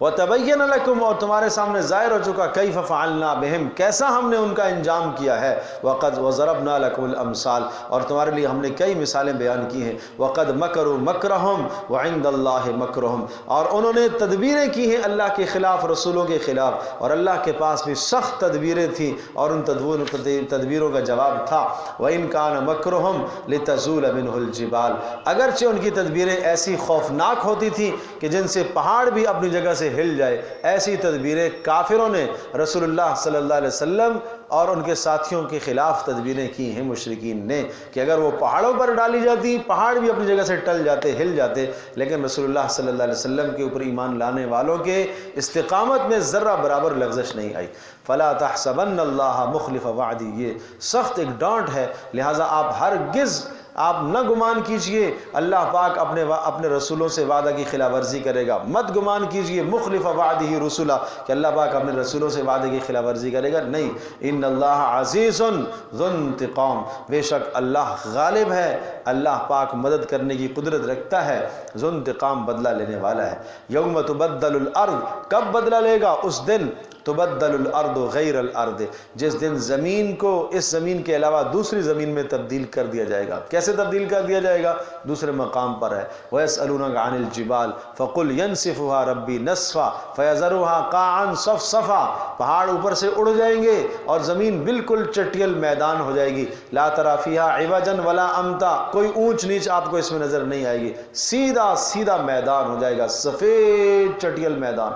وَتَبَيَّنَ لَكُمْ، اور تمہارے سامنے ظاہر ہو چکا، كَيْفَ فَعَلْنَا بِهِمْ، کیسا ہم نے ان کا انجام کیا ہے۔ وَقَدْ وَضَرَبْنَا لَكُمُ الْأَمْثَالَ، اور تمہارے لیے ہم نے کئی مثالیں بیان کی ہیں۔ وَقَدْ مَكَرُوا مَكْرَهُمْ وَعِنْدَ اللَّهِ مَكْرُهُمْ، اور انہوں نے تدبیریں کی ہیں اللہ کے خلاف، رسولوں کے خلاف، اور اللہ کے پاس بھی سخت تدبیریں تھیں، اور ان تدبیروں کا جواب تھا وَإِنْ كَانَ مَكْرُهُمْ لِتَزُولَ مِنْهُ الْجِبَالُ، اگرچہ ان کی تدبیریں ایسی خوفناک ہوتی تھیں کہ جن سے پہاڑ بھی اپنی جگہ سے ہل جائے، ایسی تدبیریں کافروں نے رسول اللہ صلی اللہ علیہ وسلم اور ان کے ساتھیوں کے خلاف تدبیریں کی ہیں مشرکین نے، کہ اگر وہ پہاڑوں پر ڈالی جاتی پہاڑ بھی اپنی جگہ سے ٹل جاتے، ہل جاتے، لیکن رسول اللہ صلی اللہ علیہ وسلم کے اوپر ایمان لانے والوں کے استقامت میں ذرہ برابر لغزش نہیں آئی۔ فلا تحسبن اللہ مخلف وعدی، یہ سخت ایک ڈانٹ ہے، لہٰذا آپ ہرگز آپ نہ گمان کیجئے اللہ پاک اپنے رسولوں سے وعدہ کی خلاف ورزی کرے گا، مت گمان کیجئے مخلف وعدہ رسولہ کہ اللہ پاک اپنے رسولوں سے وعدے کی خلاف ورزی کرے گا، نہیں۔ ان اللہ عزیز ذو انتقام، بے شک اللہ غالب ہے، اللہ پاک مدد کرنے کی قدرت رکھتا ہے، ذو انتقام بدلہ لینے والا ہے۔ یوم تبدل الارض، کب بدلہ لے گا؟ اس دن تبدل الارض غیر الارض، جس دن زمین کو اس زمین کے علاوہ دوسری زمین میں تبدیل کر دیا جائے گا۔ کیسے تبدیل کر دیا جائے گا؟ دوسرے مقام پر ہے وَيَسْأَلُونَكَ عَنِ الْجِبَالِ فَقُلْ يَنْسِفُهَا رَبِّي نَسْفًا فَيَذَرُهَا قَاعًا صَفْصَفًا، پہاڑ اوپر سے اڑ جائیں گے اور زمین بالکل چٹیل میدان ہو جائے گی، لا ترى فيها عوجا ولا امتا، کوئی اونچ نیچ آپ کو اس میں نظر نہیں آئے گی، سیدھا سیدھا میدان ہو جائے گا، سفید چٹیل میدان،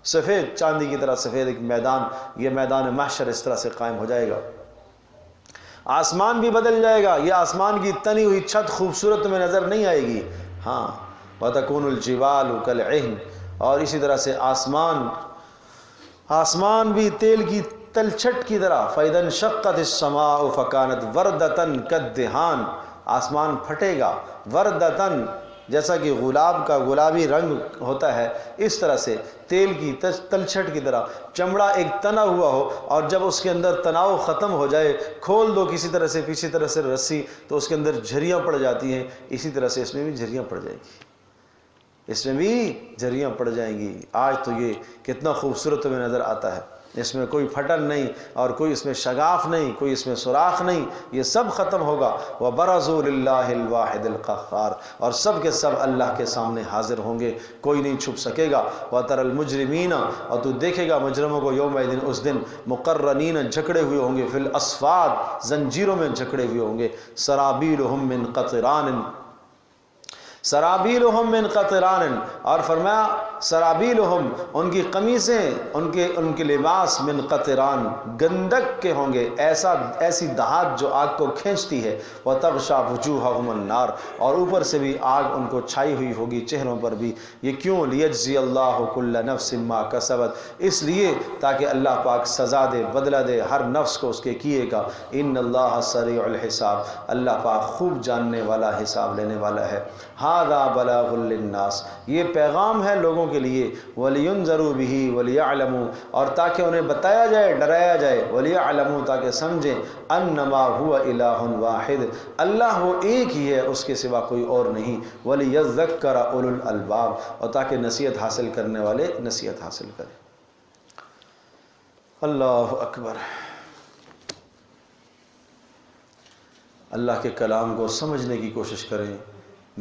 سفید چاندی کی طرح سفید ایک میدان، یہ میدان محشر اس طرح سے قائم ہو جائے گا۔ آسمان بھی بدل جائے گا، یہ آسمان کی تنی ہوئی چھت خوبصورت میں نظر نہیں آئے گی، ہاں وَتَكُونُ الْجِبَالُ كَالْعِهْنِ، اور اسی طرح سے آسمان بھی تیل کی تلچھٹ کی طرح، فَإِذَا انشَقَّتِ السَّمَاءُ فَكَانَتْ وَرْدَةً كَالدِّهَانِ، آسمان پھٹے گا، وردتن جیسا کہ گلاب کا گلابی رنگ ہوتا ہے، اس طرح سے تیل کی تلچھٹ کی طرح چمڑا ایک تنا ہوا ہو، اور جب اس کے اندر تناؤ ختم ہو جائے، کھول دو کسی طرح سے پیچھے طرح سے رسی، تو اس کے اندر جھریاں پڑ جاتی ہیں، اسی طرح سے اس میں بھی جھریاں پڑ جائیں گی، اس میں بھی جھریاں پڑ جائیں گی۔ آج تو یہ کتنا خوبصورت ہمیں نظر آتا ہے، اس میں کوئی پھٹن نہیں اور کوئی اس میں شگاف نہیں، کوئی اس میں سوراخ نہیں، یہ سب ختم ہوگا۔ وَبَرَزُوا لِلَّهِ الْوَاحِدِ الْقَهَّارِ، اور سب کے سب اللہ کے سامنے حاضر ہوں گے، کوئی نہیں چھپ سکے گا۔ وَتَرَى الْمُجْرِمِينَ، اور تو دیکھے گا مجرموں کو یومئذ، اس دن، مُقَرَّنِينَ، جھکڑے ہوئے ہوں گے، فِي الْأَصْفَادِ، زنجیروں میں جھکڑے ہوئے ہوں گے، سَرَابِيلُهُم مِّن قَطِرَانٍ، سرابیلہم من قطران، اور فرمایا سرابیلہم، ان کی قمیصیں، ان کے لباس، من قطران، گندک کے ہوں گے، ایسی دھات جو آگ کو کھینچتی ہے، وتغشا وجوہہم النار، اور اوپر سے بھی آگ ان کو چھائی ہوئی ہوگی، چہروں پر بھی۔ یہ کیوں؟ لیجزی اللہ کل نفس ما کسبت، اس لیے تاکہ اللہ پاک سزا دے، بدلہ دے ہر نفس کو اس کے کیے گا۔ ان اللہ سریع الحساب، اللہ پاک خوب جاننے والا، حساب لینے والا ہے۔ ھذا بلاغ للناس، یہ پیغام ہے لوگوں کے لیے، وَلِيُنذَرُوا بِهِ وَلِيَعْلَمُوا، اور تاکہ انہیں بتایا جائے، ڈرایا جائے، وَلِيَعْلَمُوا، تاکہ سمجھیں، انما هو الہ واحد، اللہ وہ ایک ہی ہے، اس کے سوا کوئی اور نہیں، وَلِيَذَّكَّرَ اولو الالباب، اور تاکہ نصیحت حاصل کرنے والے نصیحت حاصل کریں۔ اللہ اکبر۔ اللہ کے کلام کو سمجھنے کی کوشش کریں،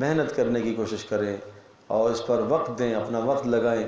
محنت کرنے کی کوشش کریں، اور اس پر وقت دیں، اپنا وقت لگائیں۔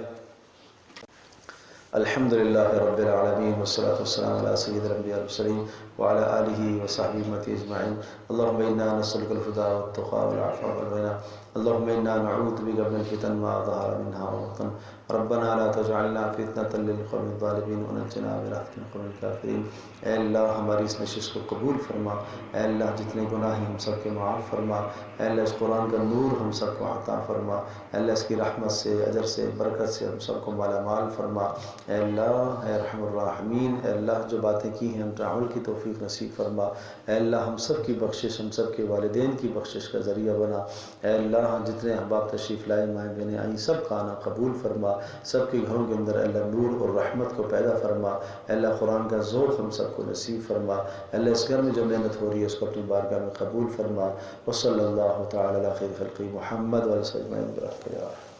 الحمدللہ رب العالمین، والصلاة والسلام علی سید الانبیاء والمرسلین وعلی آلہ وصحبہ امتی اجمعین۔ اللہم انا نسألک الہدی والتقی والعفو والغنی، اللہم انا نعوذ بک من الفتن ما ظہر منها وما بطن، ربنا لا تجعلنا فتنة للقوم الظالمین ونجنا برحمتک من القوم الکافرین۔ اے اللہ ہماری اس نشست کو قبول فرما، اے اللہ جتنے گناہ ہیں ہم سب کے معاف فرما، اے اللہ اس قرآن کا نور ہم سب کو عطا فرما، اے اللہ اس کی رحمت سے، اجر سے، برکت سے ہم سب کو مالا مال فرما۔ اے اللہ، اے ارحم الراحمین، اے اللہ جو باتیں کی ہیں ہم پر عمل کی توفیق نصیب فرما، اے اللہ ہم سب کی بخشش، ہم سب کے والدین کی بخشش کا ذریعہ بنا، اے اللہ جتنے احباب تشریف لائے، مائیں بہنیں آئیں، سب کا آنا قبول فرما، سب کے گھروں کے اندر اے اللہ نور اور رحمت کو پیدا فرما، اے اللہ قرآن کا ذوق ہم سب کو نصیب فرما، اے اللہ اس گھر میں جو محنت ہو رہی ہے اس کو اپنی بارگاہ میں قبول فرما، وصلی اللہ تعالی علی خیر خلقہ محمد وعلی آلہ وصحبہ اجمعین برحمتک یا ارحم۔